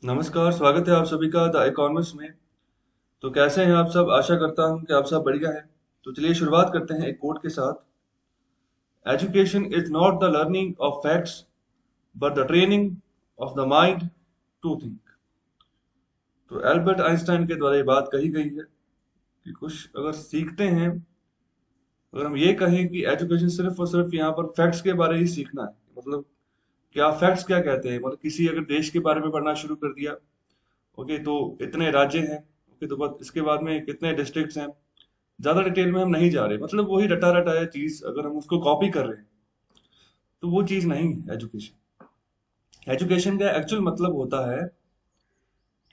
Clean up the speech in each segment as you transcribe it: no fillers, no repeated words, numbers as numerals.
नमस्कार, स्वागत है आप सभी का द इकोनॉमिस्ट में। तो कैसे हैं आप सब? आशा करता हूं कि आप सब बढ़िया हैं। तो चलिए शुरुआत करते हैं एक कोट के साथ। Education is not the learning of facts but the training of the mind to think. तो एल्बर्ट आइंस्टाइन के द्वारा ये बात कही गई है कि कुछ अगर सीखते हैं, अगर हम ये कहें कि एजुकेशन सिर्फ और सिर्फ यहाँ पर फैक्ट्स के बारे ही सीखना है, मतलब क्या फैक्ट्स क्या कहते हैं, मतलब किसी अगर देश के बारे में पढ़ना शुरू कर दिया, ओके तो इतने राज्य हैं, ओके तो बस इसके बाद में कितने डिस्ट्रिक्ट्स हैं, ज्यादा डिटेल में हम नहीं जा रहे, मतलब वही रटा रटा है चीज, अगर हम उसको कॉपी कर रहे हैं तो वो चीज नहीं है एजुकेशन। एजुकेशन का एक्चुअल मतलब होता है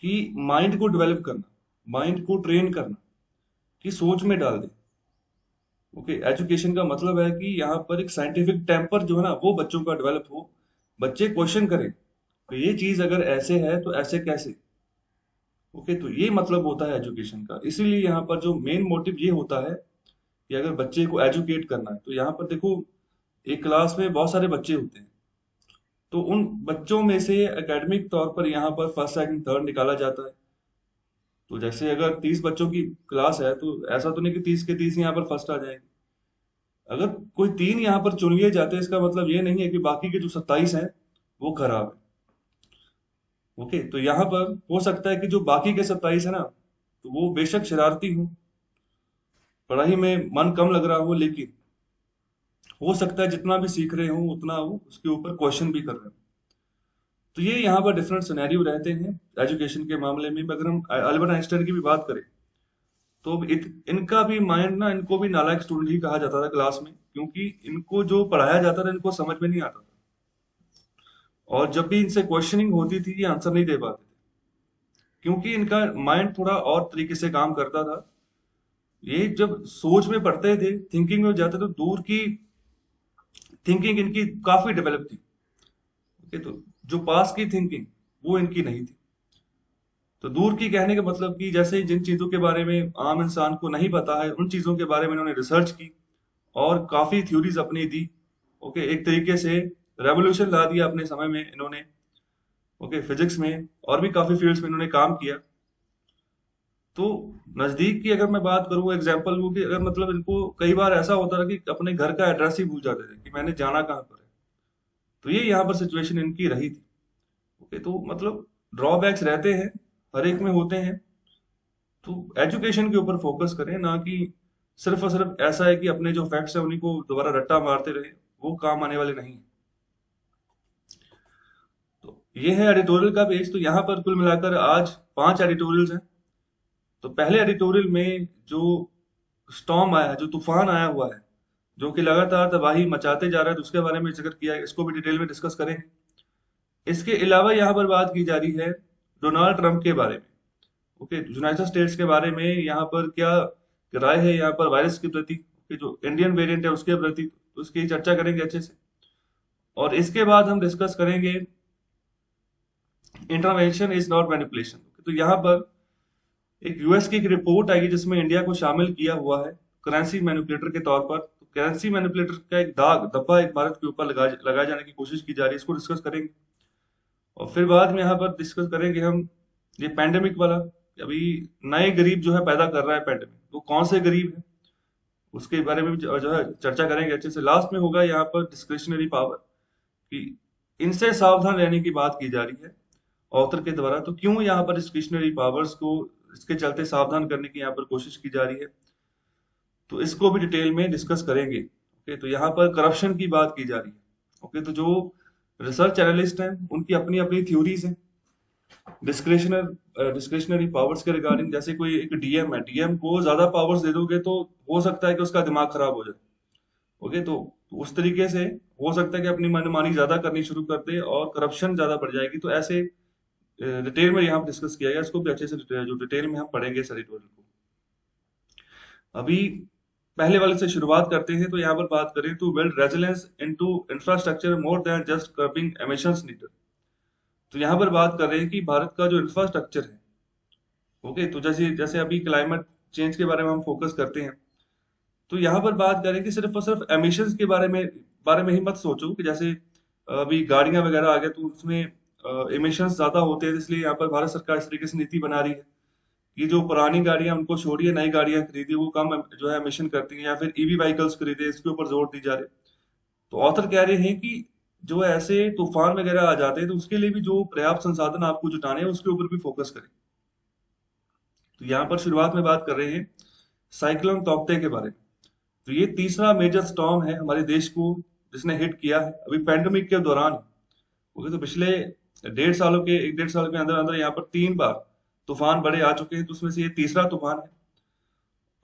कि माइंड को डेवलप करना, माइंड को ट्रेन करना, कि सोच में डाल दे। ओके, एजुकेशन का मतलब है कि यहाँ पर एक साइंटिफिक टेम्पर जो है ना वो बच्चों का डेवलप हो, बच्चे क्वेश्चन करें तो ये चीज अगर ऐसे है तो ऐसे कैसे। ओके, तो ये मतलब होता है एजुकेशन का। इसीलिए यहाँ पर जो मेन मोटिव ये होता है कि अगर बच्चे को एजुकेट करना है तो यहाँ पर देखो, एक क्लास में बहुत सारे बच्चे होते हैं, तो उन बच्चों में से एकेडमिक तौर पर यहाँ पर फर्स्ट सेकंड थर्ड निकाला जाता है। तो जैसे अगर 30 बच्चों की क्लास है तो ऐसा तो नहीं कि 30 के 30 यहाँ पर फर्स्ट आ जाएंगे। अगर कोई तीन यहाँ पर चुन लिए जाते हैं इसका मतलब ये नहीं है कि बाकी के जो 27 हैं वो खराब है। ओके, तो यहाँ पर हो सकता है कि जो बाकी के 27 है ना, तो वो बेशक शरारती हो, पढ़ाई में मन कम लग रहा हो, लेकिन हो सकता है जितना भी सीख रहे हो उतना वो उसके ऊपर क्वेश्चन भी कर रहे हो। तो ये यहाँ पर डिफरेंट सिनेरियो रहते हैं एजुकेशन के मामले में। अगर हम अल्बर्ट आइंस्टाइन की भी बात करें तो इनका भी माइंड ना, इनको भी नालायक स्टूडेंट ही कहा जाता था क्लास में, क्योंकि इनको जो पढ़ाया जाता था इनको समझ में नहीं आता था, और जब भी इनसे क्वेश्चनिंग होती थी ये आंसर नहीं दे पाते थे, क्योंकि इनका माइंड थोड़ा और तरीके से काम करता था। ये जब सोच में पढ़ते थे, थिंकिंग में जाते तो दूर की थिंकिंग इनकी काफी डेवलप थी। ओके, तो जो पास की थिंकिंग वो इनकी नहीं थी। तो दूर की कहने का मतलब कि जैसे जिन चीजों के बारे में आम इंसान को नहीं पता है उन चीजों के बारे में इन्होंने रिसर्च की और काफी थ्योरीज अपनी दी। ओके, एक तरीके से रेवोल्यूशन ला दिया अपने समय में इन्होंने। ओके, फिजिक्स में और भी काफी फील्ड्स में इन्होंने काम किया। तो नजदीक की अगर मैं बात करूँ, एग्जाम्पल वो कि अगर मतलब इनको कई बार ऐसा होता था कि अपने घर का एड्रेस ही भूल जाते थे कि मैंने जाना कहाँ पर है। तो ये यहाँ पर सिचुएशन इनकी रही थी। ओके, तो मतलब ड्रॉबैक्स रहते हैं, हर एक में होते हैं। तो एजुकेशन के ऊपर फोकस करें, ना कि सिर्फ और सिर्फ ऐसा है कि अपने जो फैक्ट्स है उन्हीं को दोबारा रट्टा मारते रहे, वो काम आने वाले नहीं है। तो ये है एडिटोरियल का पेज। तो यहाँ पर कुल मिलाकर आज 5 एडिटोरियल्स हैं। तो पहले एडिटोरियल में जो स्टॉर्म आया है, जो तूफान आया हुआ है, जो कि लगातार तबाही मचाते जा रहा है, तो उसके बारे में जिक्र किया है, इसको भी डिटेल में डिस्कस करेंगे। इसके अलावा यहाँ पर बात की जा रही है डोनाल्ड ट्रंप के बारे में। ओके, यूनाइटेड स्टेट्स के बारे में यहाँ पर क्या राय है यहाँ पर वायरस के प्रति, कि जो इंडियन वेरिएंट है उसके प्रति, तो उसकी चर्चा करेंगे अच्छे से। और इसके बाद हम डिस्कस करेंगे इंटरवेंशन इज नॉट मैनिपुलेशन। तो यहाँ पर एक यूएस की एक रिपोर्ट आएगी जिसमें इंडिया को शामिल किया हुआ है करेंसी मैनिपुलेटर के तौर पर। तो करेंसी मैनिपुलेटर का एक दाग धब्बा एक भारत के ऊपर लगाए जाने की कोशिश की जा रही है, इसको डिस्कस करेंगे। और फिर बाद में यहाँ पर डिस्कस करेंगे हम ये पैंडेमिक वाला, अभी नए गरीब जो है पैदा कर रहा है पैंडेमिक, वो कौन से गरीब है उसके बारे में भी जो है चर्चा करेंगे अच्छे से। लास्ट में होगा यहाँ पर डिस्क्रिशनरी पावर, कि इनसे सावधान रहने की बात की जा रही है ऑथर के द्वारा। तो क्यों यहाँ पर डिस्क्रिशनरी पावर्स को इसके चलते सावधान करने की यहाँ पर कोशिश की जा रही है, तो इसको भी डिटेल में डिस्कस करेंगे। ओके, तो यहाँ पर करप्शन की बात की जा रही है। ओके, तो जो रिसर्च एनालिस्ट हैं उनकी अपनी अपनी थ्योरीज हैं डिस्क्रिशनरी पावर्स के रिगार्डिंग। जैसे कोई एक डीएम है, डीएम को ज्यादा पावर्स दे दोगे तो हो सकता है कि उसका दिमाग खराब हो जाए। ओके, तो उस तरीके से हो सकता है कि अपनी मनमानी ज्यादा करनी शुरू कर दे और करप्शन ज्यादा बढ़ जाएगी। तो ऐसे डिटेल में यहाँ डिस्कस किया गया, इसको भी अच्छे से जो डिटेल में हम पढ़ेंगे इस एडिटोरियल को। अभी पहले वाले से शुरुआत करते हैं। तो यहाँ पर बात करें तो build resilience into infrastructure more than just curbing emissions needed. तो यहाँ पर बात कर रहे हैं कि भारत का जो इंफ्रास्ट्रक्चर है, ओके, तो जैसे जैसे अभी क्लाइमेट चेंज के बारे में हम फोकस करते हैं, तो यहाँ पर बात करें कि सिर्फ और सिर्फ एमिशंस के बारे में ही मत सोचो कि जैसे अभी गाड़ियां वगैरह आ गए तो उसमें इमिशंस ज्यादा होते हैं, इसलिए यहाँ पर भारत सरकार इस तरीके से नीति बना रही है कि जो पुरानी गाड़ियां उनको छोड़िए, नई गाड़ियां खरीदिए, वो कम जो है एमिशन करती हैं, या फिर ईवी व्हीकल्स खरीदे, इसके ऊपर जोर दी जा रही है। तो ऑथर कह रहे हैं कि जो ऐसे तूफान वगैरह आ जाते हैं तो उसके लिए भी जो पर्याप्त संसाधन आपको जुटाने हैं उसके ऊपर भी फोकस करें। तो यहाँ पर शुरुआत में बात कर रहे हैं साइक्लोन तौकते के बारे में। तो ये तीसरा मेजर स्टॉर्म है हमारे देश को जिसने हिट किया है अभी पैंडेमिक के दौरान। ओके, तो पिछले 1.5 सालों के 1.5 साल के अंदर अंदर यहाँ पर 3 बार तूफान बड़े आ चुके हैं, तो उसमें से ये तीसरा तूफान है।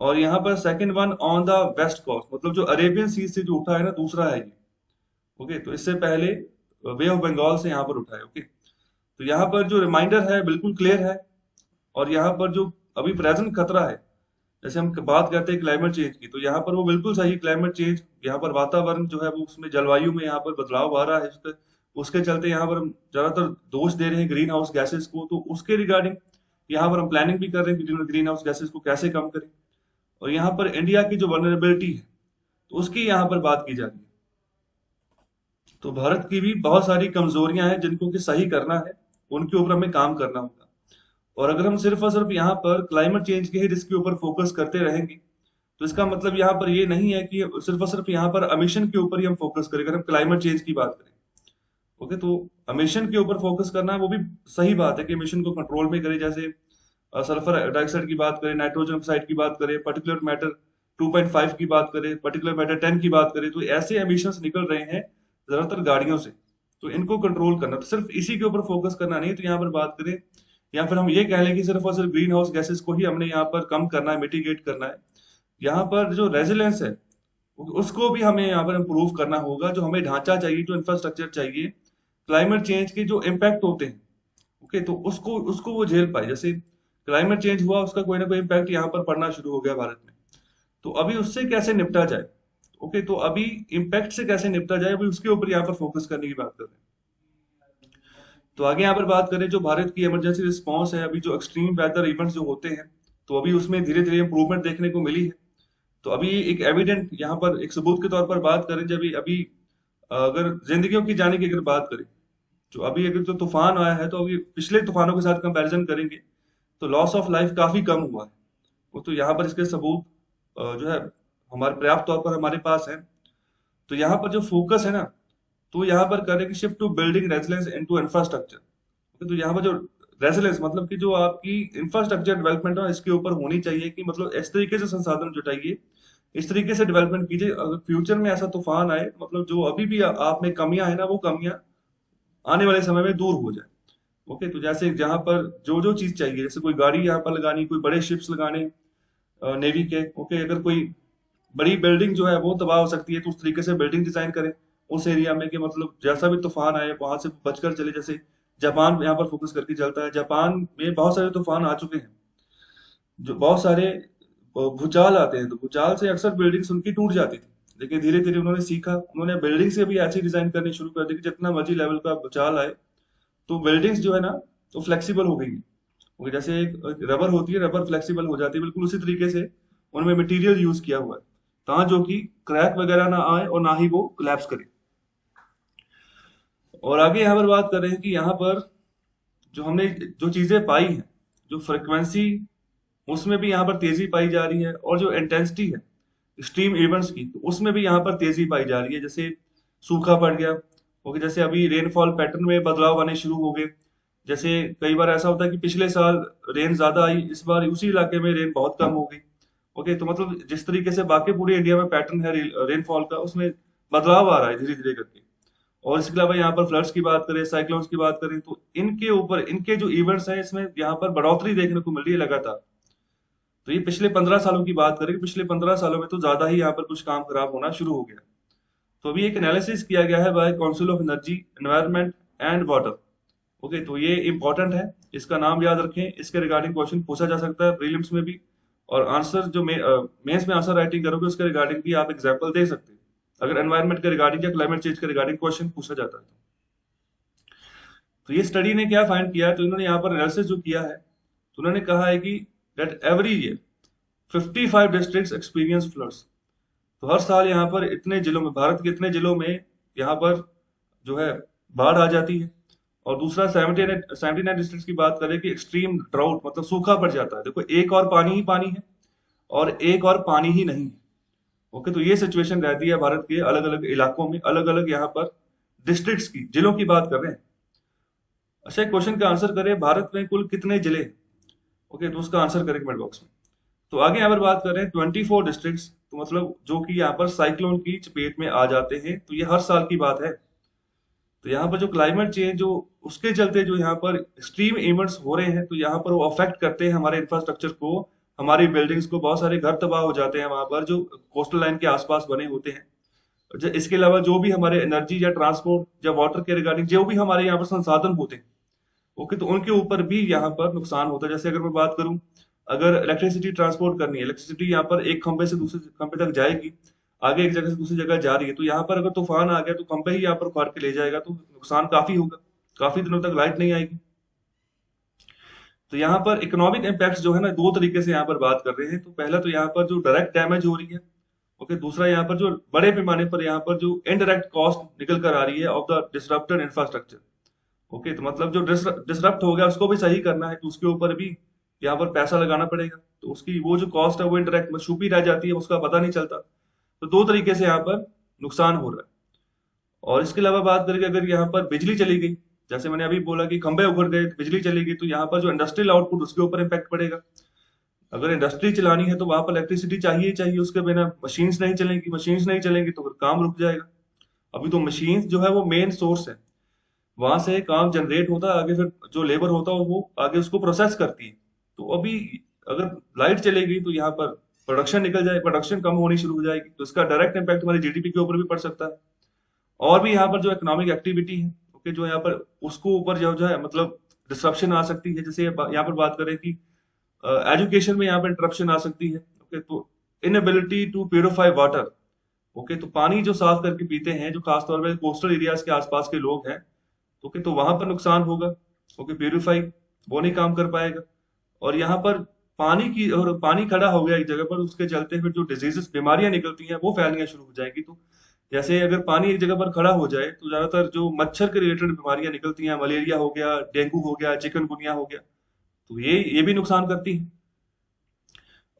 और यहाँ पर second one on the west coast, मतलब जो अरेबियन सी से जो उठा है ना, दूसरा है ये। ओके, तो इससे पहले बे ऑफ बंगाल से यहाँ पर उठा है। ओके, तो यहाँ पर जो रिमाइंडर है बिल्कुल क्लियर है। और यहाँ पर जो अभी प्रेजेंट खतरा है, जैसे हम बात करते हैं क्लाइमेट चेंज की, तो यहाँ पर वो बिल्कुल सही क्लाइमेट चेंज, यहाँ पर वातावरण जो है वो उसमें जलवायु में यहाँ पर बदलाव आ रहा है, उसके चलते यहाँ पर हम ज्यादातर दोष दे रहे हैं ग्रीन हाउस गैसेस को। तो उसके रिगार्डिंग यहाँ पर हम प्लानिंग भी कर रहे हैं कि ग्रीन हाउस गैसेस को कैसे कम करें। और यहाँ पर इंडिया की जो वनरेबिलिटी है तो उसकी यहाँ पर बात की जा रही है। तो भारत की भी बहुत सारी कमजोरियां हैं जिनको कि सही करना है, उनके ऊपर हमें काम करना होगा। और अगर हम सिर्फ और सिर्फ यहाँ पर क्लाइमेट चेंज के ही रिस्क के ऊपर फोकस करते रहेंगे तो इसका मतलब यहाँ पर ये नहीं है कि सिर्फ और सिर्फ यहाँ पर एमिशन के ऊपर ही हम फोकस करें। अगर हम क्लाइमेट चेंज की बात करें, ओके, तो एमिशन के ऊपर फोकस करना है, वो भी सही बात है कि एमिशन को कंट्रोल में करें। जैसे सल्फर डाइऑक्साइड की बात करें, नाइट्रोजन ऑक्साइड की बात करें, पर्टिकुलर मैटर 2.5 की बात करें, पर्टिकुलर मैटर 10 की बात करें, तो ऐसे एमिशंस निकल रहे हैं ज्यादातर गाड़ियों से। तो इनको कंट्रोल करना, तो सिर्फ इसी के ऊपर फोकस करना नहीं। तो यहाँ पर बात करें, या फिर हम ये कह लें कि सिर्फ और सिर्फ ग्रीन हाउस गैसेस को ही हमने यहाँ पर कम करना है, मिटिगेट करना है। यहाँ पर जो रेजिलेंस है उसको भी हमें यहाँ पर इम्प्रूव करना होगा। जो हमें ढांचा चाहिए, जो इंफ्रास्ट्रक्चर चाहिए, क्लाइमेट चेंज के जो इम्पैक्ट होते हैं, ओके, तो उसको उसको वो झेल पाए। जैसे क्लाइमेट चेंज हुआ, उसका कोई ना कोई इम्पैक्ट यहाँ पर पड़ना शुरू हो गया भारत में, तो अभी उससे कैसे निपटा जाए। ओके, तो अभी इम्पैक्ट से कैसे निपटा जाए, अभी उसके ऊपर यहाँ पर फोकस करने की बात कर रहे हैं। तो आगे यहाँ पर बात करें, जो भारत की इमरजेंसी रिस्पांस है, अभी जो एक्सट्रीम वेदर इवेंट्स जो होते हैं, तो अभी उसमें धीरे धीरे इंप्रूवमेंट देखने को मिली है। तो अभी एक एविडेंट यहाँ पर एक सबूत के तौर पर बात करें, जब अभी अगर जिंदगियों की जाने की अगर बात करें, जो अभी अगर जो तूफान आया है, तो अभी पिछले तूफानों के साथ कंपैरिजन करेंगे तो लॉस ऑफ लाइफ काफी कम हुआ है। वो तो यहाँ पर इसके सबूत जो है हमारे पर्याप्त तौर पर हमारे पास है। तो यहाँ पर जो फोकस है ना, तो यहाँ पर करें कि shift to building resilience into infrastructure. तो यहाँ पर जो रेजिलेंस मतलब कि जो आपकी इंफ्रास्ट्रक्चर डेवलपमेंट है इसके ऊपर होनी चाहिए, कि मतलब इस तरीके से संसाधन जुटाइए, इस तरीके से डेवलपमेंट कीजिए, अगर फ्यूचर में ऐसा तूफान आए, मतलब जो अभी भी आप में कमियां है ना, वो कमियां आने वाले समय में दूर हो जाए। ओके, तो जैसे जहां पर जो जो चीज चाहिए, जैसे कोई गाड़ी यहाँ पर लगानी, कोई बड़े शिप्स लगाने नेवी के, ओके, अगर कोई बड़ी बिल्डिंग जो है वो तबाह हो सकती है, तो उस तरीके से बिल्डिंग डिजाइन करें उस एरिया में, कि मतलब जैसा भी तूफान आए वहां से बचकर चले। जैसे जापान यहाँ पर फोकस करके चलता है, जापान में बहुत सारे तूफान आ चुके हैं, जो बहुत सारे भूचाल आते हैं, तो भूचाल से अक्सर बिल्डिंग्स उनकी टूट जाती थी। लेकिन धीरे धीरे उन्होंने सीखा, उन्होंने बिल्डिंग से भी ऐसी डिजाइन करनी शुरू कर दी कि जितना मर्जी लेवल का भूचाल आए तो बिल्डिंग्स जो है ना, तो फ्लेक्सिबल हो गई। वो जैसे एक रबर होती है, रबर फ्लेक्सिबल हो जाती है, बिल्कुल उसी तरीके से उनमें मटेरियल यूज किया हुआ है, ताकि जो कि क्रैक वगैरह ना आए और ना ही वो कोलैप्स करे। और आगे यहाँ पर बात कर रहे हैं कि यहाँ पर जो हमने जो चीजें पाई हैं, जो फ्रिक्वेंसी, उसमें भी यहाँ पर तेजी पाई जा रही है, और जो इंटेंसिटी है एक्सट्रीम इवेंट्स की, तो उसमें भी यहाँ पर तेजी पाई जा रही है। जैसे सूखा पड़ गया, ओके, जैसे अभी रेनफॉल पैटर्न में बदलाव आने शुरू हो गए। जैसे कई बार ऐसा होता है कि पिछले साल रेन ज्यादा आई, इस बार उसी इलाके में रेन बहुत कम हो गई। ओके, तो मतलब जिस तरीके से बाकी पूरे इंडिया में पैटर्न है रेनफॉल का, उसमें बदलाव आ रहा है धीरे धीरे करके। और इसके अलावा यहाँ पर फ्लड्स की बात करें, साइक्लोन्स की बात करें, तो इनके ऊपर इनके जो इवेंट्स हैं, इसमें यहाँ पर बढ़ोतरी देखने को मिल रही है लगातार। तो ये पिछले 15 सालों की बात करें, पिछले 15 सालों में तो ज्यादा ही यहाँ पर कुछ काम खराब होना शुरू हो गया। तो अभी एक एनालिसिस किया गया है by council of energy, environment and water. Okay, तो ये इंपॉर्टेंट है, इसका नाम याद रखें, इसके रिगार्डिंग क्वेश्चन पूछा जा सकता है प्रीलिम्स में भी। और आंसर जो मेंस में आंसर राइटिंग करोगे उसके रिगार्डिंग भी आप एग्जाम्पल दे सकते हैं, अगर एनवायरनमेंट के रिगार्डिंग या क्लाइमेट चेंज के रिगार्डिंग क्वेश्चन पूछा जाता है। तो ये स्टडी ने क्या फाइंड किया है, तो इन्होंने यहाँ पर एनालिसिस जो किया है, तो उन्होंने कहा है कि that every year 55 districts experience floods. तो हर साल यहाँ पर इतने जिलों में, भारत के इतने जिलों में यहाँ पर जो है बाढ़ आ जाती है। और दूसरा 79 डिस्ट्रिक्ट की बात करें कि एक्सट्रीम ड्राउट मतलब सूखा पड़ जाता है। देखो, एक और पानी ही पानी है और एक और पानी ही नहीं है। ओके, तो ये सिचुएशन रहती है भारत के अलग अलग इलाकों में, अलग अलग यहाँ पर डिस्ट्रिक्ट्स की, जिलों की बात कर रहे हैं। अच्छा, एक क्वेश्चन का आंसर करें, भारत में कुल कितने जिले हैं? ओके, तो उसका आंसर करें कमेंट बॉक्स में। तो आगे यहाँ पर बात करें 24 डिस्ट्रिक्ट्स, तो मतलब जो कि यहाँ पर साइक्लोन की चपेट में आ जाते हैं, तो ये हर साल की बात है। तो यहाँ पर जो क्लाइमेट चेंज जो उसके चलते जो यहाँ पर एक्सट्रीम इवेंट्स हो रहे हैं, तो यहाँ पर वो अफेक्ट करते हैं हमारे इंफ्रास्ट्रक्चर को, हमारी बिल्डिंग्स को। बहुत सारे घर तबाह हो जाते हैं वहां पर जो कोस्टल लाइन के आसपास बने होते हैं। इसके अलावा जो भी हमारे एनर्जी या ट्रांसपोर्ट या वाटर के रिगार्डिंग जो भी हमारे यहाँ पर संसाधन होते हैं, ओके, तो उनके ऊपर भी यहाँ पर नुकसान होता है। जैसे अगर मैं बात करूं, अगर इलेक्ट्रिसिटी ट्रांसपोर्ट करनी है, इलेक्ट्रिसिटी यहाँ पर एक खंभे से दूसरे खंभे तक जाएगी, आगे एक जगह से दूसरी जगह जा रही है, तो यहाँ पर अगर तूफान आ गया तो खंभे ही यहाँ पर उखाड़ के ले जाएगा, तो नुकसान काफी होगा, काफी दिनों तक लाइट नहीं आएगी। तो यहाँ पर इकोनॉमिक इम्पैक्ट जो है ना, दो तरीके से यहाँ पर बात कर रहे हैं। तो पहला तो यहाँ पर जो डायरेक्ट डैमेज हो रही है, ओके, दूसरा यहाँ पर जो बड़े पैमाने पर यहाँ पर जो इनडायरेक्ट कॉस्ट निकल कर आ रही है of the disrupted infrastructure. Okay, तो मतलब जो डिसरप्ट हो गया उसको भी सही करना है, तो उसके ऊपर भी यहाँ पर पैसा लगाना पड़ेगा। तो उसकी वो जो कॉस्ट है वो इनडायरेक्ट छुपी रह जाती है, उसका पता नहीं चलता। तो दो तरीके से यहाँ पर नुकसान हो रहा है। और इसके अलावा बात करें कि अगर यहाँ पर बिजली चली गई, जैसे मैंने अभी बोला कि खंभे उखड़ गए, बिजली चली गई, तो यहाँ पर जो इंडस्ट्रियल आउटपुट उसके ऊपर इम्पैक्ट पड़ेगा। अगर इंडस्ट्री चलानी है तो वहां पर इलेक्ट्रिसिटी चाहिए ही चाहिए, उसके बिना मशीन्स नहीं चलेंगी, मशीन्स नहीं चलेंगी तो फिर काम रुक जाएगा। अभी तो मशीन्स जो है वो मेन सोर्स है, वहां से काम जनरेट होता है, आगे फिर जो लेबर होता है वो आगे उसको प्रोसेस करती है। तो अभी अगर लाइट चलेगी तो यहाँ पर प्रोडक्शन निकल जाए, प्रोडक्शन कम होनी शुरू हो जाएगी, तो इसका डायरेक्ट इम्पैक्ट हमारी जीडीपी के ऊपर भी पड़ सकता है। और भी यहाँ पर जो इकोनॉमिक एक्टिविटी है, ओके, जो यहाँ पर उसको ऊपर जो है मतलब डिस्ट्रप्शन आ सकती है। जैसे यहाँ पर बात करें कि एजुकेशन में यहाँ पर इंटरप्शन आ सकती है। ओके, तो inability to purify water, okay, तो पानी जो साफ करके पीते हैं, जो खासतौर पर कोस्टल एरियाज के आसपास के लोग हैं, ओके, तो वहां पर नुकसान होगा। ओके, प्यूरिफाई वो नहीं काम कर पाएगा। और यहाँ पर पानी की, और पानी खड़ा हो गया एक जगह पर, उसके चलते फिर जो डिजीजेस बीमारियां निकलती हैं वो फैलनी शुरू हो जाएगी। तो जैसे अगर पानी एक जगह पर खड़ा हो जाए तो ज्यादातर जो मच्छर के रिलेटेड बीमारियां निकलती हैं, मलेरिया हो गया, डेंगू हो गया, चिकनगुनिया हो गया, तो ये भी नुकसान करती है।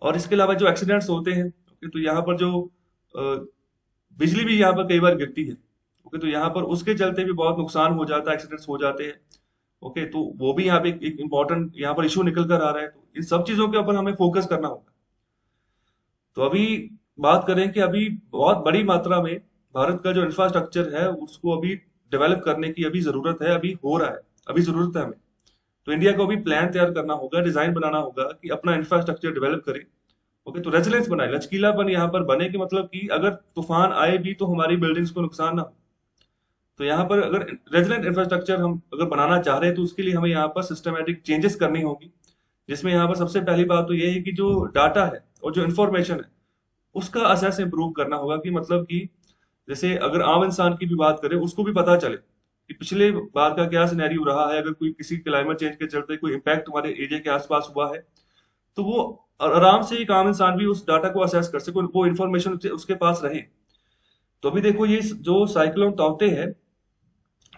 और इसके अलावा जो एक्सीडेंट्स होते हैं, ओके, तो यहाँ पर जो अ, बिजली भी यहाँ पर कई बार गिरती है, ओके, तो यहाँ पर उसके चलते भी बहुत नुकसान हो जाता है, एक्सीडेंट्स हो जाते हैं। ओके, तो वो भी यहाँ पे एक इम्पोर्टेंट यहाँ पर इशू निकल कर आ रहा है। तो इन सब चीजों के ऊपर हमें फोकस करना होगा। तो अभी बात करें कि अभी बहुत बड़ी मात्रा में भारत का जो इंफ्रास्ट्रक्चर है उसको अभी डेवलप करने की अभी जरूरत है, अभी हो रहा है, अभी जरूरत है हमें। तो इंडिया को अभी प्लान तैयार करना होगा, डिजाइन बनाना होगा कि अपना इंफ्रास्ट्रक्चर डेवलप करे। ओके, तो रेजिलेंस बनाए, लचकीलापन यहाँ पर बने कि मतलब कि अगर तूफान आए भी तो हमारी बिल्डिंग्स को नुकसान ना हो। तो यहाँ पर अगर रेजिलेंट इंफ्रास्ट्रक्चर हम अगर बनाना चाह रहे हैं तो उसके लिए हमें यहाँ पर सिस्टमेटिक चेंजेस करनी होगी। जिसमें यहाँ पर सबसे पहली बात तो ये है कि जो डाटा है और जो इन्फॉर्मेशन है उसका असेस इम्प्रूव करना होगा, कि मतलब कि जैसे अगर आम इंसान की भी बात करें उसको भी पता चले कि पिछले बार का क्या सिनेरियो रहा है, अगर कोई किसी क्लाइमेट चेंज के चलते कोई इम्पैक्ट हमारे एरिया के आसपास हुआ है, तो वो आराम से एक आम इंसान भी उस डाटा को असेस कर सके, वो इन्फॉर्मेशन उसके पास रहे। तो अभी देखो, ये जो साइक्लोन ताउते है,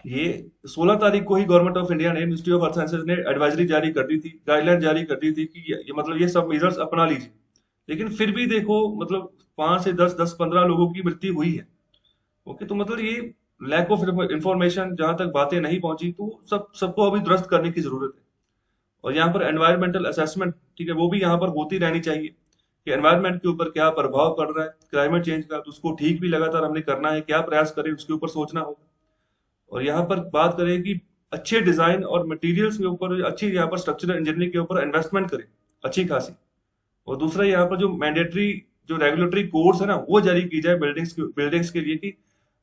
ये 16 तारीख को ही गवर्नमेंट ऑफ इंडिया ने, मिनिस्ट्री ऑफ अर्थ साइंसेज ने एडवाइजरी जारी कर दी थी, गाइडलाइन जारी कर दी थी कि ये मतलब ये सब मेजर्स अपना लीजिए। लेकिन फिर भी देखो मतलब 5 से 10 15 लोगों की मृत्यु हुई है। ओके, तो मतलब ये लैक ऑफ इंफॉर्मेशन, जहां तक बातें नहीं पहुंची, तो सबको अभी दुरुस्त करने की जरूरत है। और यहाँ पर एनवायरमेंटल असेसमेंट, ठीक है, वो भी यहाँ पर होती रहनी चाहिए कि एनवायरमेंट के ऊपर क्या प्रभाव पड़ रहा है क्लाइमेट चेंज का, तो उसको ठीक भी लगातार हमने करना है, क्या प्रयास करें उसके ऊपर सोचना होगा। और यहाँ पर बात करें कि अच्छे डिजाइन और मटेरियल्स के ऊपर, अच्छी यहाँ पर स्ट्रक्चरल इंजीनियरिंग के ऊपर इन्वेस्टमेंट करें अच्छी खासी। और दूसरा यहाँ पर जो मैंडेटरी जो रेगुलेटरी कोड्स है ना, वो जारी की जाए बिल्डिंग्स के लिए कि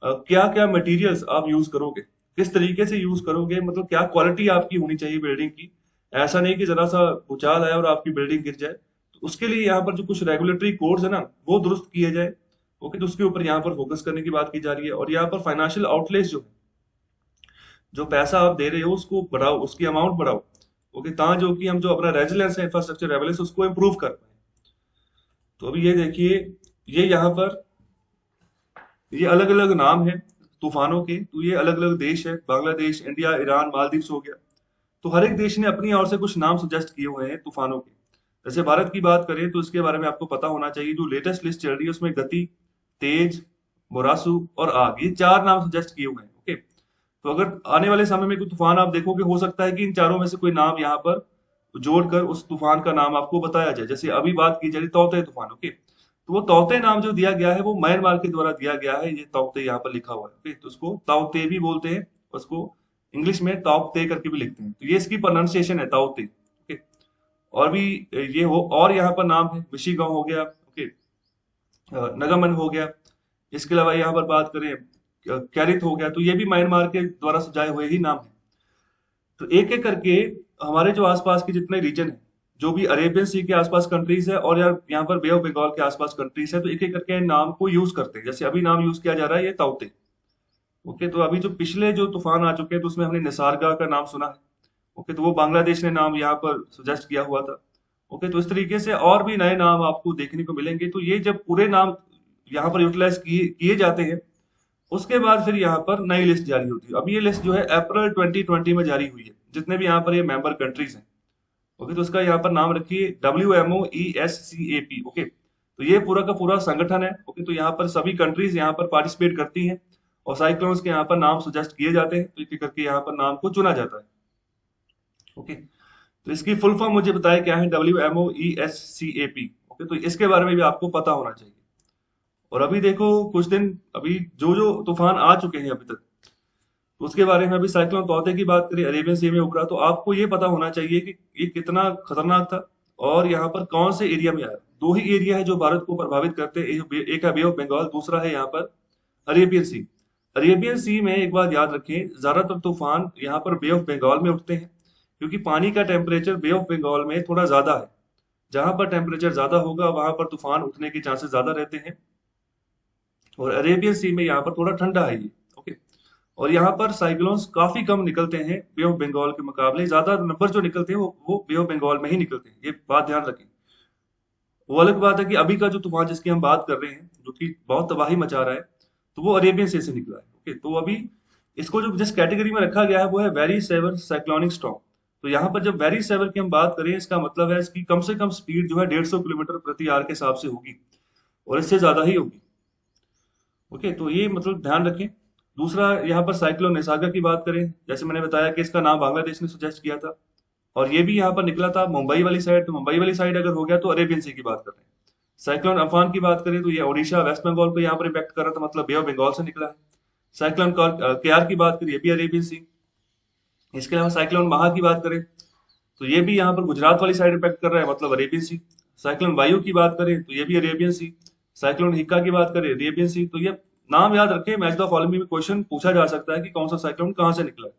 क्या क्या मटेरियल्स आप यूज करोगे, किस तरीके से यूज करोगे, मतलब क्या क्वालिटी आपकी होनी चाहिए बिल्डिंग की। ऐसा नहीं कि जरा सा भूचाल आए और आपकी बिल्डिंग गिर जाए। तो उसके लिए यहाँ पर जो कुछ रेगुलेटरी कोड्स है ना वो दुरुस्त किए जाए। ओके, तो उसके ऊपर यहाँ पर फोकस करने की बात की जा रही है। और यहाँ पर फाइनेंशियल आउटलेस जो पैसा आप दे रहे हो उसको बढ़ाओ, उसकी अमाउंट बढ़ाओ। ओके, ता जो कि हम जो अपना रेजिलेंस है, इंफ्रास्ट्रक्चर रेजिलेंस, उसको इम्प्रूव कर पाए। तो अभी ये देखिए, ये यहाँ पर ये अलग अलग नाम है तूफानों के, तो ये अलग अलग देश है, बांग्लादेश, इंडिया, ईरान, मालदीव्स हो गया। तो हर एक देश ने अपनी ओर से कुछ नाम सजेस्ट किए हुए हैं तूफानों के। जैसे भारत की बात करें तो इसके बारे में आपको पता होना चाहिए, जो लेटेस्ट लिस्ट चल रही है उसमें गति, तेज, मोरासू और आग, ये 4 नाम सजेस्ट किए हुए हैं। ओके, तो अगर आने वाले समय में कोई तूफान आप देखोगे, हो सकता है कि इन चारों में से कोई नाम यहाँ पर जोड़कर उस तूफान का नाम आपको बताया जाए। जैसे अभी बात की जा रही तौते तूफान। ओके, तो वो तौते नाम जो दिया गया है वो म्यांमार के द्वारा दिया गया है, ये तौते यहाँ पर लिखा हुआ है। ओके, तो उसको ताउते भी बोलते हैं, उसको इंग्लिश में ताउते करके भी लिखते हैं, तो ये इसकी प्रोनाउंसिएशन है ताउते। ओके, और भी ये हो, और यहाँ पर नाम है मिशिगांव हो गया। ओके, नगामन हो गया। इसके अलावा यहाँ पर बात करें कैरित हो गया, तो ये भी म्यांमार के द्वारा सजाए हुए ही नाम है। तो एक एक करके हमारे जो आसपास के जितने रीजन है, जो भी अरेबियन सी के आसपास कंट्रीज है और यार यहाँ पर बे ऑफ बंगाल के आसपास कंट्रीज है, तो एक एक करके नाम को यूज करते हैं। जैसे अभी नाम यूज किया जा रहा है ये ताउते। ओके, तो अभी जो पिछले जो तूफान आ चुके हैं तो उसमें हमने निसार्गा का नाम सुना है। ओके, तो वो बांग्लादेश ने नाम यहाँ पर सजेस्ट किया हुआ था। ओके, तो इस तरीके से और भी नए नाम आपको देखने को मिलेंगे। तो ये जब पूरे नाम यहाँ पर यूटिलाइज किए किए जाते हैं, उसके बाद फिर यहाँ पर नई लिस्ट जारी होती है। अब ये लिस्ट जो है अप्रैल 2020 में जारी हुई है, जितने भी यहाँ पर ये मेंबर कंट्रीज हैं। ओके, तो उसका यहाँ पर नाम रखिए WMOESCAP। ओके, तो ये पूरा का पूरा संगठन है। ओके, तो यहाँ पर सभी कंट्रीज यहाँ पर पार्टिसिपेट करती हैं और साइक्लोन्स के यहाँ पर नाम सजेस्ट किए जाते हैं, तो एक एक करके यहाँ पर नाम को चुना जाता है। ओके, तो इसकी फुल फॉर्म मुझे बताए क्या है, WMOESCAP। ओके, तो इसके बारे में भी आपको पता होना चाहिए। और अभी देखो कुछ दिन, अभी जो जो तूफान आ चुके हैं अभी तक, तो उसके बारे में, अभी साइक्लोन तौते की बात करें, अरेबियन सी में उभरा, तो आपको ये पता होना चाहिए कि ये कितना खतरनाक था और यहाँ पर कौन से एरिया में आया। 2 ही एरिया है जो भारत को प्रभावित करते हैं, एक है बे ऑफ बंगाल, दूसरा है यहाँ पर अरेबियन सी। अरेबियन सी में एक बात याद रखें, ज्यादातर तूफान यहाँ पर बे ऑफ बंगाल में उठते हैं, क्योंकि पानी का टेम्परेचर बे ऑफ बंगाल में थोड़ा ज्यादा है। जहां पर टेम्परेचर ज्यादा होगा वहां पर तूफान उठने के चांसेस ज्यादा रहते हैं। और अरेबियन सी में यहाँ पर थोड़ा ठंडा है ये। ओके, और यहाँ पर साइक्लोन्स काफी कम निकलते हैं बे ऑफ बंगाल के मुकाबले, ज्यादा नंबर जो निकलते हैं वो बे ऑफ बंगाल में ही निकलते हैं, ये बात ध्यान रखें। वो अलग बात है कि अभी का जो तूफान जिसकी हम बात कर रहे हैं, जो कि बहुत तबाही मचा रहा है, तो वो अरेबियन सी से निकला है। ओके, तो अभी इसको जो जिस कैटेगरी में रखा गया है वो है वेरी सेवर साइक्लोनिक स्टॉर्म। तो यहाँ पर जब वेरी सेवर की हम बात करें, इसका मतलब है इसकी कम से कम स्पीड जो है 150 किलोमीटर प्रति आवर के हिसाब से होगी, और इससे ज्यादा ही होगी। ओके, तो ये मतलब ध्यान रखें। दूसरा, यहाँ पर साइक्लोन निसार्गा की बात करें, जैसे मैंने बताया कि इसका नाम बांग्लादेश ने सजेस्ट किया था, और ये भी यहाँ पर निकला था मुंबई वाली साइड। तो मुंबई वाली साइड अगर हो गया तो अरेबियन सी की बात कर रहे हैं। साइक्लोन अम्फान की बात करें तो ये ओडिशा, वेस्ट बंगाल को यहाँ पर इम्पैक्ट कर रहा था, मतलब बे ऑफ बंगाल से निकला है। साइक्लोन केआर की बात करें, ये भी अरेबियन सी। इसके अलावा साइक्लोन महा की बात करें तो ये भी यहाँ पर गुजरात वाली साइड इम्पैक्ट कर रहा है, मतलब अरेबियन सी। साइक्लोन वायु की बात करें तो ये भी अरेबियन सी। साइक्लोन हिक्का की बात करें, अरेबियन सी। तो ये नाम याद रखें, मैच द फॉलोइंग में क्वेश्चन पूछा जा सकता है कि कौन सा साइक्लोन कहाँ से निकला है।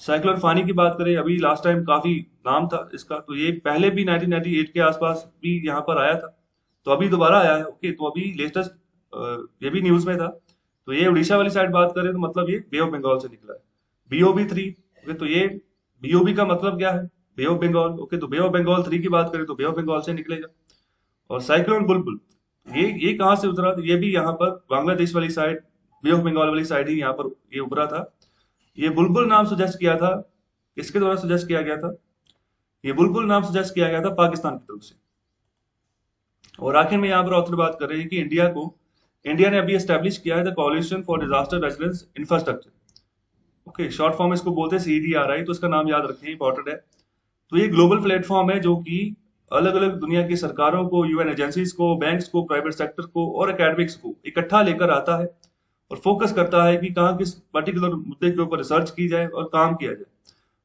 साइक्लोन फानी की बात करें, अभी लास्ट टाइम काफी नाम था इसका, तो ये पहले भी 1998 के आसपास भी यहाँ पर आया था, तो अभी दोबारा आया है। ओके, तो अभी लेटेस्ट ये भी न्यूज में था। तो ये उड़ीसा वाली साइड बात करें तो मतलब ये बे ऑफ बंगाल से निकला है। BOB3। ओके, तो ये BOB का मतलब क्या है, बे ऑफ बंगाल। ओके, तो बे ऑफ बंगाल 3 की बात करें तो बे ऑफ बंगाल से निकलेगा। और साइक्लोन बुलबुल, ये कहाँ से उतरा, तो ये भी यहाँ पर बांग्लादेश वाली साइड, बे ऑफ बंगाल वाली साइड ही यहाँ पर ये उभरा था। ये बुलबुल नाम सजेस्ट किया था, किसके द्वारा सजेस्ट किया गया था, ये बुलबुल नाम सजेस्ट किया गया था पाकिस्तान की तरफ से। और आखिर में यहाँ पर ऑथर बात कर रहे हैं कि इंडिया ने अभी एस्टेब्लिश किया है the coalition for disaster resilience infrastructure. Okay, short form इसको बोलते हैं CDRI, तो इसका नाम याद रखें, इंपॉर्टेंट है। तो ये ग्लोबल प्लेटफॉर्म है जो कि अलग अलग दुनिया की सरकारों को, UN एजेंसीज को, बैंक्स को, प्राइवेट सेक्टर को और एकेडमिक्स को इकट्ठा लेकर आता है और फोकस करता है कि कहाँ किस पर्टिकुलर मुद्दे के ऊपर रिसर्च की जाए और काम किया जाए।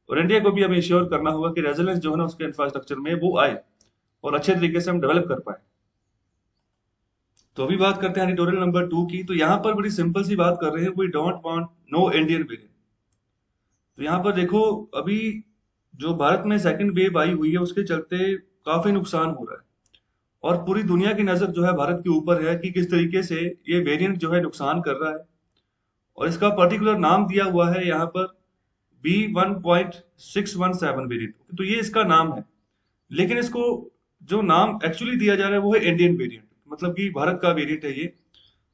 और इंडिया को भी हमें इंश्योर करना होगा कि रेजिलेंस जो है ना उसके इंफ्रास्ट्रक्चर में वो आए और अच्छे तरीके से हम डेवलप कर पाए। तो अभी बात करते हैं एडिटोरियल नंबर 2 की। तो यहाँ पर बड़ी सिंपल सी बात कर रहे हैं, we don't want no Indian variant. तो यहाँ पर देखो, अभी जो भारत में सेकंड वेव आई हुई है उसके चलते काफी नुकसान हो रहा है, और पूरी दुनिया की नजर जो है भारत के ऊपर है कि किस तरीके से ये वेरिएंट जो है नुकसान कर रहा है। और इसका पर्टिकुलर नाम दिया हुआ है यहाँ पर B1.617 वेरिएंट। तो ये इसका नाम है, लेकिन इसको जो नाम एक्चुअली दिया जा रहा है वो है इंडियन वेरिएंट, मतलब कि भारत का वेरिएंट है ये।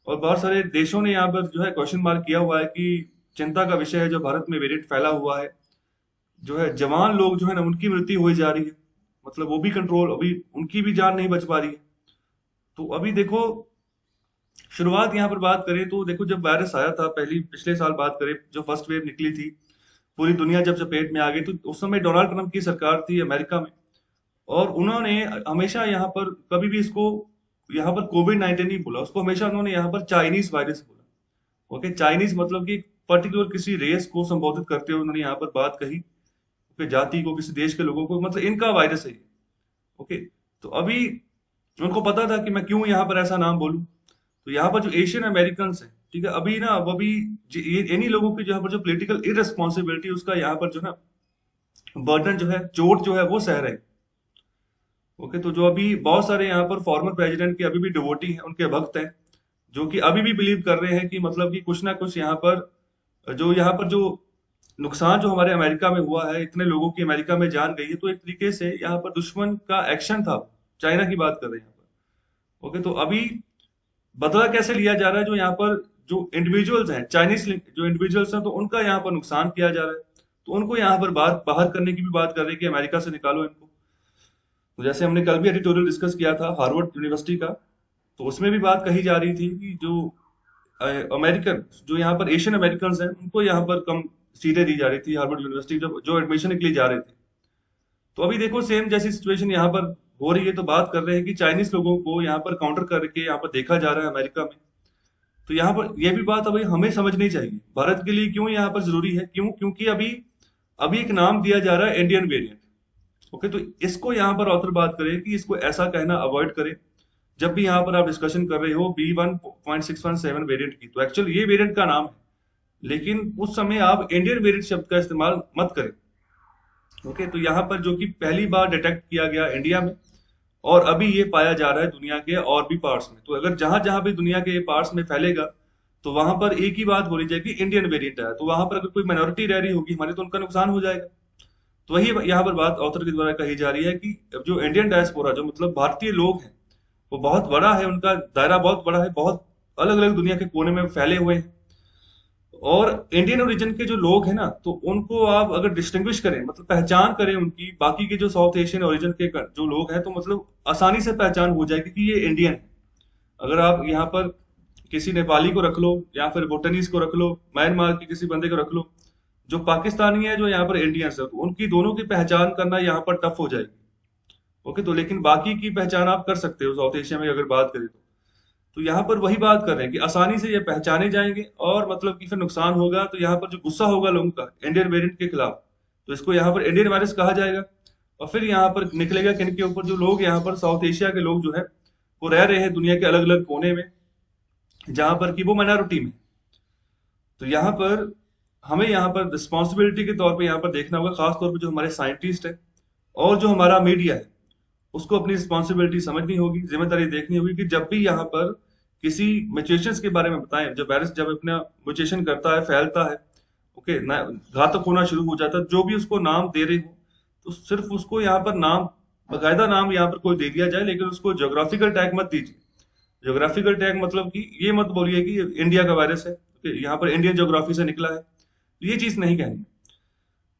और बहुत सारे देशों ने यहाँ पर जो है क्वेश्चन मार्क किया हुआ है कि चिंता का विषय है जो भारत में वेरिएंट फैला हुआ है, जो है जवान लोग जो है ना उनकी मृत्यु हुई जा रही है, मतलब वो भी कंट्रोल, अभी उनकी भी जान नहीं बच पा रही है। तो अभी देखो, शुरुआत यहाँ पर बात करें तो देखो, जब वायरस आया था पहली पिछले साल बात करें, जो फर्स्ट वेव निकली थी, पूरी दुनिया जब चपेट में आ गई, तो उस समय डोनाल्ड ट्रंप की सरकार थी अमेरिका में, और उन्होंने हमेशा यहाँ पर कभी भी इसको यहाँ पर कोविड 19 नहीं बोला, उसको हमेशा उन्होंने यहाँ पर चाइनीज वायरस बोला। ओके, चाइनीज मतलब कि पर्टिकुलर किसी रेस को संबोधित करते हुए उन्होंने यहाँ पर बात कही, ओके, जाति को, किसी देश के लोगों को, मतलब इनका वायरस है ये। ओके, तो अभी उनको पता था कि मैं क्यों यहाँ पर ऐसा नाम बोलूं। तो यहाँ पर जो एशियन अमेरिकन है, ठीक है, अभी ना वो भी ये इन्हीं लोगों की यहाँ पर जो पॉलिटिकल इररेस्पॉन्सिबिलिटी, उसका यहाँ पर जो ना बर्डन जो है, चोट जो है वो सह रहे हैं। ओके, तो जो अभी बहुत सारे यहाँ पर फॉर्मर प्रेसिडेंट के अभी भी डिवोटी हैं, उनके भक्त हैं, जो कि अभी भी बिलीव कर रहे हैं कि मतलब कि कुछ ना कुछ यहाँ पर जो नुकसान जो हमारे अमेरिका में हुआ है, इतने लोगों की अमेरिका में जान गई है, तो एक तरीके से यहाँ पर दुश्मन का एक्शन था। चाइना की बात कर रहे हैं यहाँ पर। ओके, तो अभी बदला कैसे लिया जा रहा है, जो यहाँ पर जो इंडिविजुअल्स हैं, चाइनीज जो इंडिविजुअल्स हैं, तो उनका यहाँ पर नुकसान किया जा रहा है, तो उनको यहाँ पर बात बाहर करने की भी बात कर रहे हैं कि अमेरिका से निकालो इनको। तो जैसे हमने कल भी एडिटोरियल डिस्कस किया था हार्वर्ड यूनिवर्सिटी का, तो उसमें भी बात कही जा रही थी कि जो अमेरिकन, जो यहाँ पर एशियन अमेरिकन हैं, उनको यहाँ पर कम सीटें दी जा रही थी हार्वर्ड यूनिवर्सिटी, जब जो एडमिशन के लिए जा रहे थे। तो अभी देखो सेम जैसी सिचुएशन यहाँ पर हो रही है, तो बात कर रहे हैं कि चाइनीज लोगों को यहाँ पर काउंटर करके यहाँ पर देखा जा रहा है अमेरिका में। तो यहाँ पर यह भी बात अभी हमें समझनी चाहिए, भारत के लिए क्यों यहाँ पर जरूरी है, क्यों, क्योंकि अभी अभी एक नाम दिया जा रहा है इंडियन वेरिएंट। ओके, तो इसको यहाँ पर ऑथर बात करें कि इसको ऐसा कहना अवॉइड करें जब भी यहाँ पर आप डिस्कशन कर रहे हो B1.617 वेरिएंट की। तो एक्चुअली ये वेरिएंट का नाम है, लेकिन उस समय आप इंडियन वेरिएंट शब्द का इस्तेमाल मत करें। ओके, तो यहाँ पर जो कि पहली बार डिटेक्ट किया गया इंडिया में, और अभी ये पाया जा रहा है दुनिया के और भी पार्ट्स में, तो अगर जहां जहां भी दुनिया के पार्ट्स में फैलेगा, तो वहां पर एक ही बात बोली जाएगी, इंडियन वेरिएंट है। तो वहां पर अगर कोई माइनॉरिटी रह रही होगी हमारी, तो उनका नुकसान हो जाएगा। तो वही यहाँ पर बात ऑथर के द्वारा कही जा रही है कि जो इंडियन डायस्पोरा, जो मतलब भारतीय लोग हैं, वो बहुत बड़ा है, उनका दायरा बहुत बड़ा है, बहुत अलग अलग दुनिया के कोने में फैले हुए हैं। और इंडियन ओरिजिन के जो लोग हैं ना, तो उनको आप अगर डिस्टिंग्विश करें, मतलब पहचान करें उनकी बाकी के जो साउथ एशियन ओरिजिन के जो लोग हैं, तो मतलब आसानी से पहचान हो जाएगी कि ये इंडियन है। अगर आप यहाँ पर किसी नेपाली को रख लो, या फिर भूटानीज को रख लो, म्यांमार के किसी बंदे को रख लो, जो पाकिस्तानी है, जो यहाँ पर इंडियंस है, तो उनकी दोनों की पहचान करना यहाँ पर टफ हो जाएगी। ओके, तो लेकिन बाकी की पहचान आप कर सकते हो साउथ एशिया में अगर बात करें तो यहाँ पर वही बात कर रहे हैं कि आसानी से ये पहचाने जाएंगे, और मतलब कि फिर नुकसान होगा, तो यहाँ पर जो गुस्सा होगा लोगों का इंडियन वेरिएंट के खिलाफ, तो इसको यहाँ पर इंडियन वायरस कहा जाएगा। और फिर यहाँ पर निकलेगा किन के ऊपर, जो लोग यहाँ पर साउथ एशिया के लोग जो है वो रह रहे हैं दुनिया के अलग अलग कोने में, जहां पर कि वो माइनॉरिटी में। तो यहाँ पर हमें यहाँ पर रिस्पॉन्सिबिलिटी के तौर पे यहाँ पर देखना होगा, खास तौर पे जो हमारे साइंटिस्ट है और जो हमारा मीडिया है, उसको अपनी रिस्पॉन्सिबिलिटी समझनी होगी, जिम्मेदारी देखनी होगी कि जब भी यहाँ पर किसी म्यूटेशंस के बारे में बताएं, जब वायरस जब अपना म्यूटेशन करता है, फैलता है, ओके, घातक होना शुरू हो जाता है, जो भी उसको नाम दे रहे हो, तो सिर्फ उसको यहाँ पर नाम, बाकायदा नाम यहाँ पर कोई दे दिया जाए, लेकिन उसको ज्योग्राफिकल टैग मत दीजिए। ज्योग्राफिकल टैग मतलब कि ये मत बोलिए कि इंडिया का वायरस है, यहाँ पर इंडियन ज्योग्राफी से निकला है, तो ये चीज नहीं कहनी।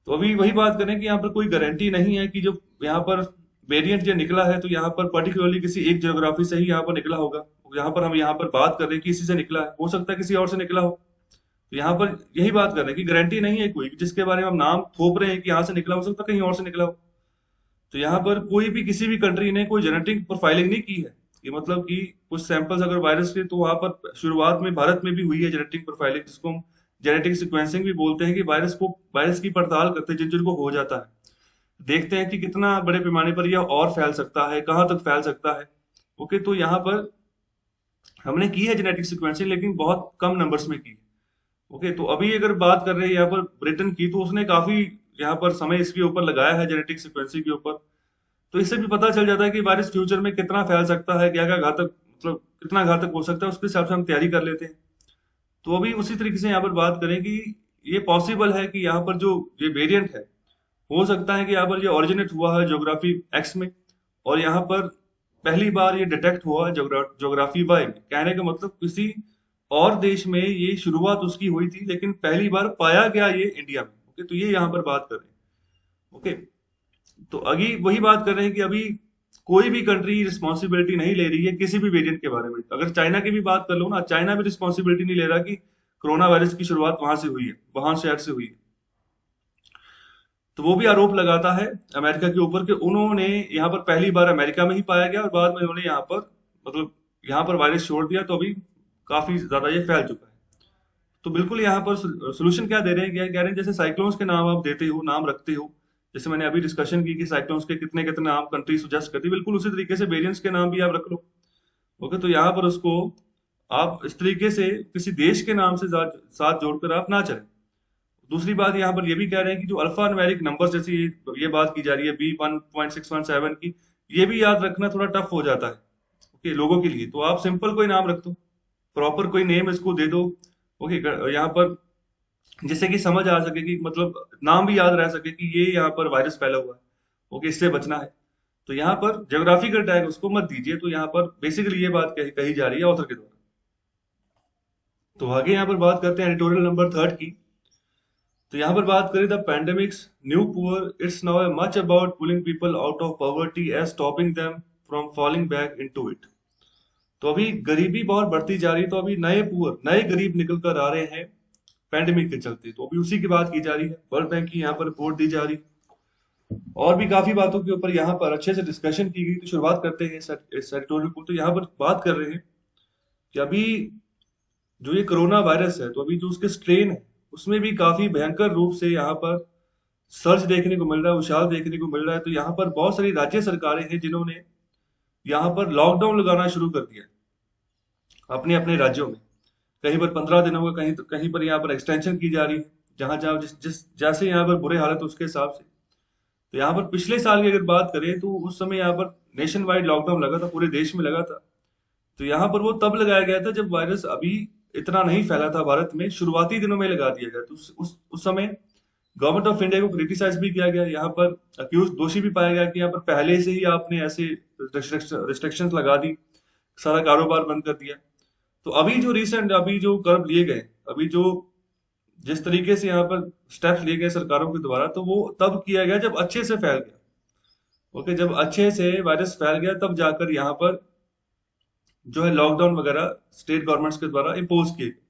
तो अभी वही बात करें कि यहाँ पर कोई गारंटी नहीं है कि जो यहाँ पर वेरिएंट जो निकला है, तो यहाँ पर पर्टिकुलरली किसी एक ज्योग्राफी से ही यहाँ पर निकला होगा। यहाँ पर हम यहाँ पर बात कर रहे हैं कि इसी से निकला है, हो सकता है किसी और से निकला हो। तो यहाँ पर यही बात कर रहे हैं कि गारंटी नहीं है कोई, जिसके बारे में हम नाम थोप रहे हैं कि यहाँ से निकला, हो सकता है कहीं और से निकला हो। तो यहाँ पर कोई भी किसी भी कंट्री ने कोई जेनेटिक प्रोफाइलिंग नहीं की है, कि मतलब कि कुछ सैंपल्स अगर वायरस के, तो वहां पर शुरुआत में भारत में भी हुई है जेनेटिक प्रोफाइलिंग, जिसको हम जेनेटिक सीक्वेंसिंग भी बोलते हैं, कि वायरस की पड़ताल करते हैं जिन जिनको हो जाता है, देखते हैं कि कितना बड़े पैमाने पर यह और फैल सकता है, कहाँ तक फैल सकता है। ओके, तो यहाँ पर हमने की है जेनेटिक सीक्वेंसिंग, लेकिन बहुत कम नंबर्स में की। ओके, तो अभी अगर बात कर रहे हैं यहाँ पर ब्रिटेन की, तो उसने काफी यहाँ पर समय इसके ऊपर लगाया है, जेनेटिक सीक्वेंसिंग के ऊपर। तो इससे भी पता चल जाता है कि वायरस फ्यूचर में कितना फैल सकता है, क्या क्या घातक, मतलब कितना घातक हो सकता है, उसके हिसाब से हम तैयारी कर लेते हैं। तो अभी उसी तरीके से यहाँ पर बात करें कि ये पॉसिबल है कि यहाँ पर जो ये वेरिएंट है, हो सकता है कि यहाँ पर ये ओरिजिनेट हुआ है ज्योग्राफी एक्स में, और यहाँ पर पहली बार ये डिटेक्ट हुआ है ज्योग्राफी वाई में। कहने का मतलब किसी और देश में ये शुरुआत उसकी हुई थी, लेकिन पहली बार पाया गया ये इंडिया में। ओके, तो ये यहाँ पर बात कर रहे हैं। ओके, तो अभी वही बात कर रहे हैं कि अभी कोई भी कंट्री रिस्पॉन्सिबिलिटी नहीं ले रही है किसी भी वेरिएंट के बारे में। अगर चाइना की भी बात कर लो ना, चाइना भी रिस्पॉन्सिबिलिटी नहीं ले रहा कि कोरोना वायरस की शुरुआत वहां से हुई है, वहां शहर से हुई है। तो वो भी आरोप लगाता है अमेरिका के ऊपर कि उन्होंने यहाँ पर पहली बार अमेरिका में ही पाया गया और बाद में उन्होंने यहाँ पर मतलब यहाँ पर वायरस छोड़ दिया, तो अभी काफी ज्यादा ये फैल चुका है। तो बिल्कुल यहाँ पर सोल्यूशन क्या दे रहे हैं, क्या कह रहे हैं, जैसे साइक्लोन्स के नाम आप देते हो, नाम रखते हो, जैसे मैंने अभी डिस्कशन की कि साइक्लोन्स के कितने कितने नाम कंट्री सुजेस्ट करती है, बिल्कुल उसी तरीके से वेरिएंट्स के नाम भी आप रख लो। ओके, तो यहाँ पर उसको आप इस तरीके से किसी देश के नाम से साथ जोड़कर आप ना चलें। दूसरी बात यहाँ पर ये भी कह रहे हैं कि जो अल्फा न्यूमेरिक नंबर, जैसे ये बात की जा रही है B1.617 की, ये भी याद रखना थोड़ा टफ हो जाता है ओके लोगों के लिए। तो आप सिंपल कोई नाम रख दो, प्रॉपर कोई नेम इसको दे दो। ओके, यहाँ पर जिससे कि समझ आ सके कि मतलब नाम भी याद रह सके कि ये यहाँ पर वायरस फैला हुआ है। ओके, इससे बचना है। तो यहाँ पर ज्योग्राफिकल टैग उसको मत दीजिए। तो यहाँ पर बेसिकली ये बात कही जा रही है ऑथर के द्वारा। तो आगे यहाँ पर बात करते हैं एडिटोरियल नंबर 3 की। तो यहाँ पर बात करें the pandemic's new poor, it's now much about pulling people out of poverty as stopping them from falling back into it. तो अभी गरीबी बहुत बढ़ती जा रही है, तो अभी नए पुअर, नए गरीब निकल कर आ रहे हैं पैंडेमिक के चलते। तो अभी उसी की बात की जा रही है, वर्ल्ड बैंक की यहाँ पर रिपोर्ट दी जा रही है, और भी काफी बातों के ऊपर यहाँ पर अच्छे से डिस्कशन की गई। तो शुरुआत करते हैं इस एडिटोरियल को। तो यहाँ पर बात कर रहे हैं कि अभी जो ये कोरोना वायरस है, तो अभी जो उसके स्ट्रेन है उसमें भी काफी भयंकर रूप से यहाँ पर सर्च देखने को मिल रहा है, उछाल देखने को मिल रहा है। तो यहाँ पर बहुत सारी राज्य सरकारें हैं जिन्होंने यहाँ पर लॉकडाउन लगाना शुरू कर दिया अपने अपने राज्यों में। कहीं पर 15 दिनों का, कहीं कहीं पर यहाँ पर एक्सटेंशन की जा रही है, जहां जहां जिस जिस जैसे यहाँ पर बुरे हालत उसके हिसाब से। तो यहाँ पर पिछले साल की अगर बात करें तो उस समय यहाँ पर नेशन वाइड लॉकडाउन लगा था, पूरे देश में लगा था। तो यहाँ पर वो तब लगाया गया था जब वायरस अभी इतना नहीं फैला था भारत में, शुरुआती दिनों में लगा दिया गया। तो उस समय गवर्नमेंट ऑफ इंडिया को क्रिटिसाइज भी किया गया, यहाँ पर अक्यूज दोषी भी पाया गया कि यहाँ पर पहले से ही आपने ऐसे रिस्ट्रिक्शंस लगा दी, सारा कारोबार बंद कर दिया। तो अभी जो रिसेंट अभी जो कर्व लिए गए, अभी जो जिस तरीके से यहाँ पर स्टेप्स लिए गए सरकारों के द्वारा, तो वो तब किया गया जब अच्छे से फैल गया। ओके, जब अच्छे से वायरस फैल गया तब जाकर यहाँ पर जो है लॉकडाउन वगैरह स्टेट गवर्नमेंट्स के द्वारा इम्पोज किए गए।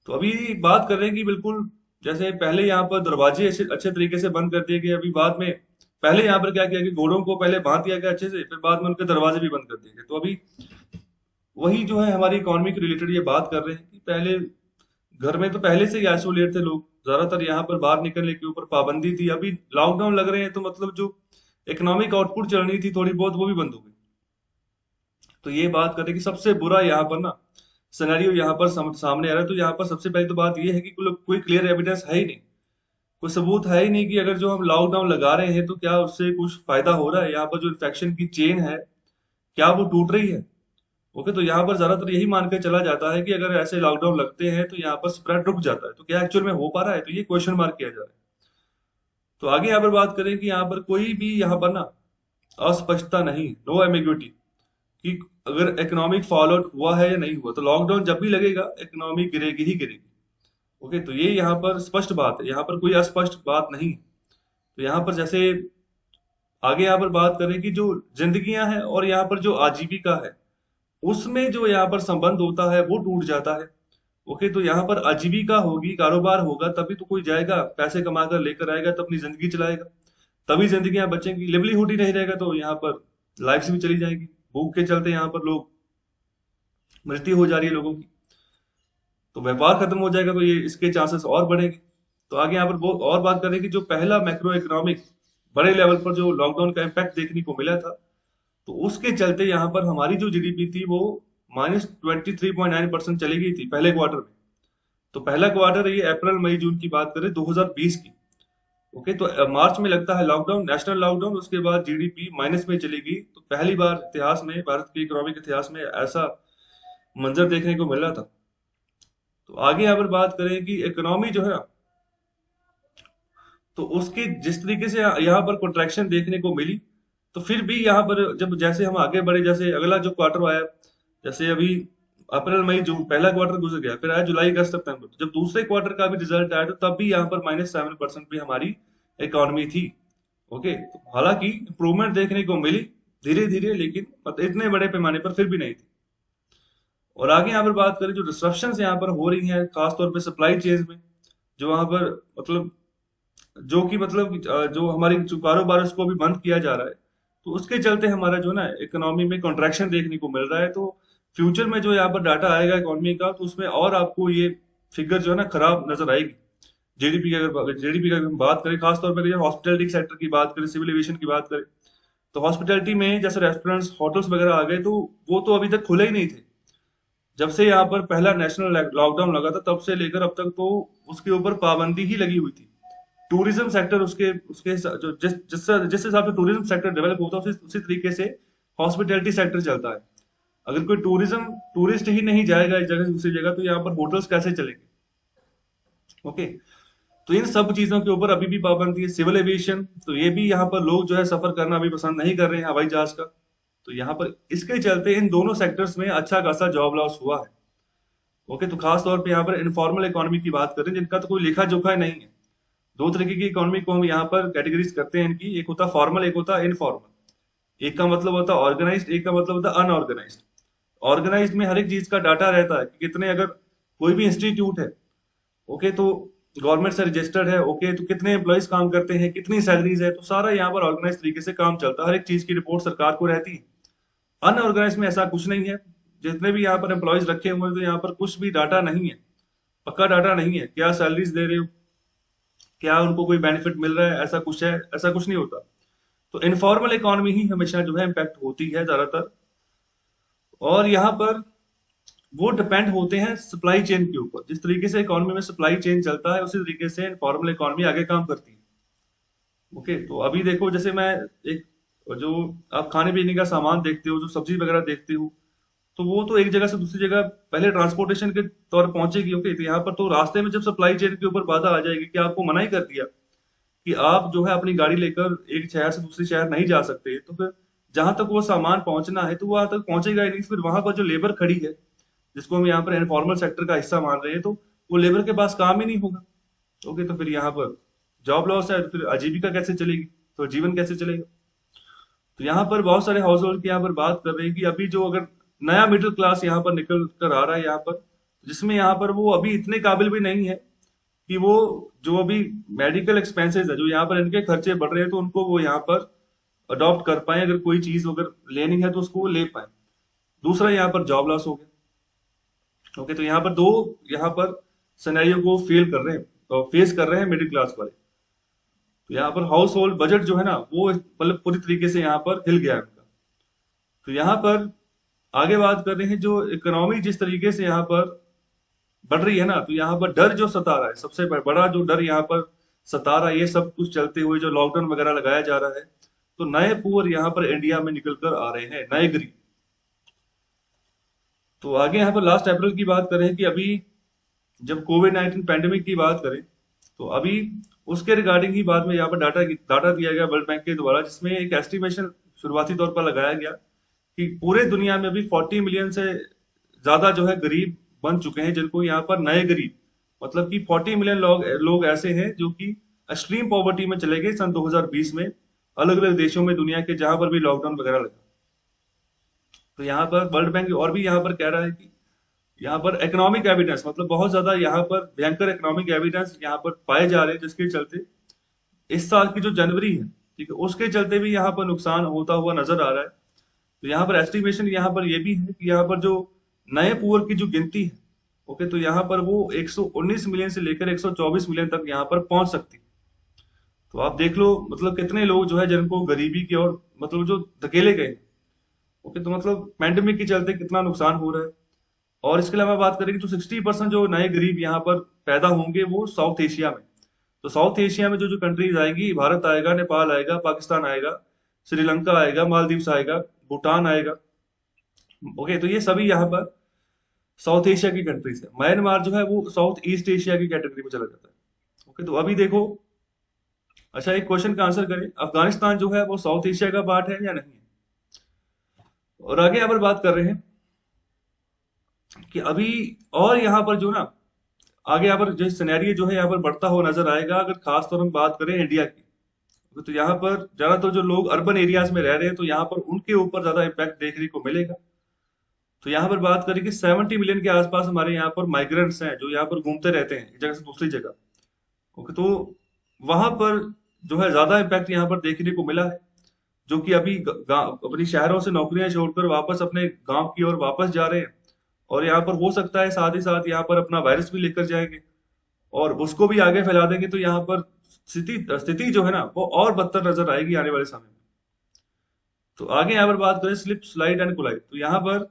तो अभी बात कर रहे हैं कि बिल्कुल जैसे पहले यहाँ पर दरवाजे अच्छे अच्छे तरीके से बंद कर दिए गए, अभी बाद में पहले यहाँ पर क्या किया कि घोड़ों को पहले बांध दिया गया अच्छे से, फिर बाद में उनके दरवाजे भी बंद कर दिए गए। तो अभी वही जो है हमारी इकोनॉमी के रिलेटेड ये बात कर रहे हैं कि पहले घर में तो पहले से ही आइसोलेट थे लोग, ज्यादातर यहाँ पर बाहर निकलने के ऊपर पाबंदी थी। अभी लॉकडाउन लग रहे हैं तो मतलब जो इकोनॉमिक आउटपुट चल रही थी थोड़ी बहुत, वो भी बंद हो गई। तो ये बात करें कि सबसे बुरा यहाँ पर ना सिनेरियो यहाँ पर सामने आ रहा है। तो यहाँ पर सबसे पहले तो बात ये है कि कोई क्लियर एविडेंस है ही नहीं, कोई सबूत है ही नहीं कि अगर जो हम लॉकडाउन लगा रहे हैं तो क्या उससे कुछ फायदा हो रहा है, यहाँ पर जो इन्फेक्शन की चेन है क्या वो टूट रही है। ओके, तो यहाँ पर ज्यादातर यही मान के चला जाता है कि अगर ऐसे लॉकडाउन लगते हैं तो यहाँ पर स्प्रेड रुक जाता है। तो क्या एक्चुअल में हो पा रहा है, तो ये क्वेश्चन मार्क किया जा रहा है। तो आगे यहाँ पर बात करें कि यहाँ पर कोई भी यहाँ पर ना अस्पष्टता नहीं, नो एम्बिग्युइटी, कि अगर इकोनॉमिक फॉल आउट हुआ है या नहीं हुआ। तो लॉकडाउन जब भी लगेगा इकोनॉमी गिरेगी ही गिरेगी। ओके, तो ये यहाँ पर स्पष्ट बात है, यहाँ पर कोई अस्पष्ट बात नहीं। तो यहाँ पर जैसे आगे यहाँ पर बात करें कि जो जिंदगियां हैं और यहाँ पर जो आजीविका है, उसमें जो यहाँ पर संबंध होता है वो टूट जाता है। ओके, तो यहाँ पर आजीविका होगी, कारोबार होगा, तभी तो कोई जाएगा पैसे कमा कर लेकर आएगा, तब अपनी जिंदगी चलाएगा, तभी जिंदगियां बचेंगी। लिवलीहुड ही नहीं रहेगा तो यहाँ पर लाइफ भी चली जाएगी। भूख के चलते यहाँ पर लोग मृत्यु हो जा रही है लोगों की, तो व्यापार खत्म हो जाएगा, तो ये इसके चांसेस और बढ़ेंगे। तो आगे यहाँ पर वो और बात करें कि जो पहला मैक्रो इकोनॉमिक बड़े लेवल पर जो लॉकडाउन का इम्पैक्ट देखने को मिला था, तो उसके चलते यहाँ पर हमारी जो जीडीपी थी वो -23.9% चली गई थी पहले क्वार्टर में। तो पहला क्वार्टर, ये अप्रैल मई जून की बात करें 2020 की। ओके, तो मार्च में लगता है लॉकडाउन, नेशनल लॉकडाउन, उसके बाद जीडीपी माइनस में चली गई। तो पहली बार इतिहास में, भारत के इकोनॉमिक इतिहास में ऐसा मंजर देखने को मिल रहा था। तो आगे यहाँ पर बात करें कि इकोनॉमी जो है, तो उसके जिस तरीके से यहाँ पर कॉन्ट्रैक्शन देखने को मिली, तो फिर भी यहाँ पर जब जैसे हम आगे बढ़े, जैसे अगला जो क्वार्टर आया, जैसे अभी अप्रैल मई जून पहला क्वार्टर गुजर गया, फिर आया जुलाई अगस्त सितंबर, जब दूसरे क्वार्टर का भी रिजल्ट आया तो तब भी यहाँ पर -7% भी हमारी इकोनॉमी थी। ओके, तो हालांकि इंप्रूवमेंट देखने को मिली धीरे धीरे, लेकिन मतलब इतने बड़े पैमाने पर फिर भी नहीं थी। और आगे यहाँ पर बात करें, जो डिस्ट्रप्शन यहाँ पर हो रही है खासतौर पे सप्लाई चेन में, जो वहां पर मतलब जो कि मतलब जो हमारी जो कारोबार है उसको भी बंद किया जा रहा है, तो उसके चलते हमारा जो ना इकोनॉमी में कॉन्ट्रैक्शन देखने को मिल रहा है। तो फ्यूचर में जो यहाँ पर डाटा आएगा इकोनॉमी का, तो उसमें और आपको ये फिगर जो है ना खराब नजर आएगी। जीडीपी की अगर हम बात करें, खासतौर पर हॉस्पिटैलिटी सेक्टर की बात करें, सिविल एविएशन की बात करें, तो हॉस्पिटैलिटी में जैसे रेस्टोरेंट्स होटल्स वगैरह आ गए, तो वो तो अभी तक खुले ही नहीं थे। जब से यहाँ पर पहला नेशनल लॉकडाउन लगा था तब से लेकर अब तक तो उसके ऊपर पाबंदी ही लगी हुई थी। टूरिज्म सेक्टर उसके उसके जो जिस हिसाब से टूरिज्म सेक्टर डेवलप होता है उसी तरीके से हॉस्पिटैलिटी सेक्टर चलता है। अगर कोई टूरिस्ट ही नहीं जाएगा एक जगह से दूसरी जगह, तो यहाँ पर होटल्स कैसे चलेंगे? ओके, तो इन सब चीजों के ऊपर अभी भी पाबंदी है। सिविल एविएशन, तो ये भी यहाँ पर लोग जो है सफर करना अभी पसंद नहीं कर रहे हैं हवाई जहाज का, तो यहाँ पर इसके चलते इन दोनों सेक्टर्स में अच्छा खासा जॉब लॉस हुआ है। ओके, तो खास तौर पे यहाँ पर इनफॉर्मल इकोनॉमी की बात करें जिनका तो कोई लेखा जोखा नहीं है। दो तरीके की इकोनॉमी को हम यहाँ पर कैटेगरीज करते हैं इनकी, एक होता है फॉर्मल, एक होता है इनफॉर्मल। एक का मतलब होता है ऑर्गेनाइज्ड, एक का मतलब होता है अनऑर्गेनाइज्ड। ऑर्गेनाइज्ड में हर एक चीज का डाटा रहता है कि कितने, अगर कोई भी इंस्टीट्यूट है, ओके, तो गवर्नमेंट से रजिस्टर्ड है, ओके, तो कितने एम्प्लॉयज काम करते हैं, कितनी सैलरीज है, तो सारा यहाँ पर ऑर्गेनाइज तरीके से काम चलता है। हर एक चीज की रिपोर्ट सरकार को रहती है। अनऑर्गेनाइज में ऐसा कुछ नहीं है। जितने भी यहाँ पर एम्प्लॉयज रखे हुए हैं, तो यहाँ पर कुछ भी डाटा नहीं है, पक्का डाटा नहीं है, क्या सैलरीज दे रहे हो, क्या उनको कोई बेनिफिट मिल रहा है, ऐसा कुछ है, ऐसा कुछ नहीं होता। तो इनफॉर्मल इकोनॉमी ही हमेशा जो है इम्पैक्ट होती है ज्यादातर। और यहाँ पर वो डिपेंड होते हैं सप्लाई चेन के ऊपर। जिस तरीके से इकोनॉमी में सप्लाई चेन चलता है उसी तरीके से इनफॉर्मल इकोनॉमी आगे काम करती है। ओके, तो अभी देखो, जैसे मैं एक जो आप खाने पीने का सामान देखते हो, जो सब्जी वगैरह देखते हो, तो वो तो एक जगह से दूसरी जगह पहले ट्रांसपोर्टेशन के तौर पर पहुंचेगी। ओके, तो यहाँ पर तो रास्ते में जब सप्लाई चेन के ऊपर बाधा आ जाएगी कि आपको मना ही कर दिया कि आप जो है अपनी गाड़ी लेकर एक शहर से दूसरे शहर नहीं जा सकते, तो फिर जहां तक वो सामान पहुंचना है तो वहां तक पहुंचेगा ही नहीं। फिर वहां पर जो लेबर खड़ी है, जिसको हम यहाँ पर इनफॉर्मल सेक्टर का हिस्सा मान रहे हैं, तो वो लेबर के पास काम ही नहीं होगा। ओके, तो फिर यहाँ पर जॉब लॉस है, तो फिर आजीविका कैसे चलेगी, तो जीवन कैसे चलेगा? तो यहाँ पर बहुत सारे हाउस होल्ड की यहाँ पर बात कर रहे हैं कि अभी जो अगर नया मिडिल क्लास यहाँ पर निकल कर आ रहा है यहाँ पर, जिसमें यहाँ पर वो अभी इतने काबिल भी नहीं है कि वो जो अभी मेडिकल एक्सपेंसेस है, जो यहाँ पर इनके खर्चे बढ़ रहे हैं, तो उनको वो यहाँ पर अडॉप्ट कर पाए, अगर कोई चीज अगर लेनी है तो उसको वो ले पाए। दूसरा यहाँ पर जॉब लॉस हो गया। ओके, तो यहाँ पर दो यहाँ पर सिनेरियो को फेल कर रहे हैं, तो फेस कर रहे हैं मिडिल क्लास वाले। तो यहाँ पर हाउस होल्ड बजट जो है ना, वो मतलब पूरी तरीके से यहाँ पर हिल गया है उनका। तो यहाँ पर आगे बात कर रहे हैं, जो इकोनॉमी जिस तरीके से यहाँ पर बढ़ रही है ना, तो यहाँ पर डर जो सता रहा है, सबसे बड़ा जो डर यहाँ पर सता रहा है, ये सब कुछ चलते हुए जो लॉकडाउन वगैरह लगाया जा रहा है, तो नए पुअर यहाँ पर इंडिया में निकल कर आ रहे हैं, नए गरीब। तो आगे यहाँ पर लास्ट अप्रैल की बात करें कि अभी जब कोविड-19 पैंडेमिक की बात करें, तो अभी उसके रिगार्डिंग ही बाद में यहाँ पर डाटा दिया गया वर्ल्ड बैंक के द्वारा, जिसमें एक एस्टिमेशन शुरुआती तौर पर लगाया गया कि पूरे दुनिया में अभी 40 मिलियन से ज्यादा जो है गरीब बन चुके हैं, जिनको यहाँ पर नए गरीब, मतलब कि 40 मिलियन लोग ऐसे हैं जो कि एक्सट्रीम पॉवर्टी में चले गए सन 2020 में, अलग अलग देशों में दुनिया के जहां पर भी लॉकडाउन वगैरह लगा। तो यहाँ पर वर्ल्ड बैंक और भी यहाँ पर कह रहा है कि यहाँ पर इकोनॉमिक एविडेंस, मतलब बहुत ज्यादा यहाँ पर भयंकर इकोनॉमिक एविडेंस यहाँ पर पाए जा रहे हैं, जिसके चलते इस साल की जो जनवरी है, ठीक है, उसके चलते भी यहाँ पर नुकसान होता हुआ नजर आ रहा है। तो यहाँ पर एस्टिमेशन यहाँ पर ये भी है कि यहाँ पर जो नए पुअर की जो गिनती है, ओके, तो यहाँ पर वो 119 मिलियन से लेकर 124 मिलियन तक यहाँ पर पहुंच सकती है। तो आप देख लो, मतलब कितने लोग जो है जिनको गरीबी की और मतलब जो धकेले गए। ओके, तो मतलब पैंडेमिक के चलते कितना नुकसान हो रहा है। और इसके अलावा बात करें कि तो 60% जो नए गरीब यहाँ पर पैदा होंगे वो साउथ एशिया में। तो साउथ एशिया में जो जो कंट्रीज आएंगी, भारत आएगा, नेपाल आएगा, पाकिस्तान आएगा, श्रीलंका आएगा, मालदीव्स आएगा, भूटान आएगा। ओके, तो ये सभी यहाँ पर साउथ एशिया की कंट्रीज है। म्यांमार जो है वो साउथ ईस्ट एशिया की कैटेगरी में चला जाता है। ओके, तो अभी देखो, अच्छा एक क्वेश्चन का आंसर करें, अफगानिस्तान जो है वो साउथ एशिया का पार्ट है या नहीं है? और आगे यहाँ पर बात कर रहे हैं कि अभी और यहाँ पर जो ना आगे यहाँ पर जो सिनेरियो जो है यहाँ पर बढ़ता हुआ नजर आएगा, अगर खास तौर हम बात करें इंडिया की। तो यहाँ पर ज्यादातर जो लोग अर्बन एरियाज में रह रहे हैं, तो यहाँ पर उनके ऊपर ज्यादा इम्पैक्ट देखने को मिलेगा। तो यहाँ पर बात करें कि 70 मिलियन के आसपास हमारे यहाँ पर माइग्रेंट्स हैं, जो यहाँ पर घूमते रहते हैं एक जगह से दूसरी जगह। ओके, तो वहां पर जो है ज्यादा इम्पैक्ट यहाँ पर देखने को मिला है, जो कि अभी अपनी शहरों से नौकरियां छोड़कर वापस अपने गांव की ओर वापस जा रहे हैं। और यहाँ पर हो सकता है साथ ही साथ यहाँ पर अपना वायरस भी लेकर जाएंगे और उसको भी आगे फैला देंगे। तो यहाँ पर स्थिति स्थिति जो है ना वो और बदतर नजर आएगी आने वाले समय में। तो आगे यहाँ पर बात करें स्लिप स्लाइड एंड कोलाइड, तो यहाँ पर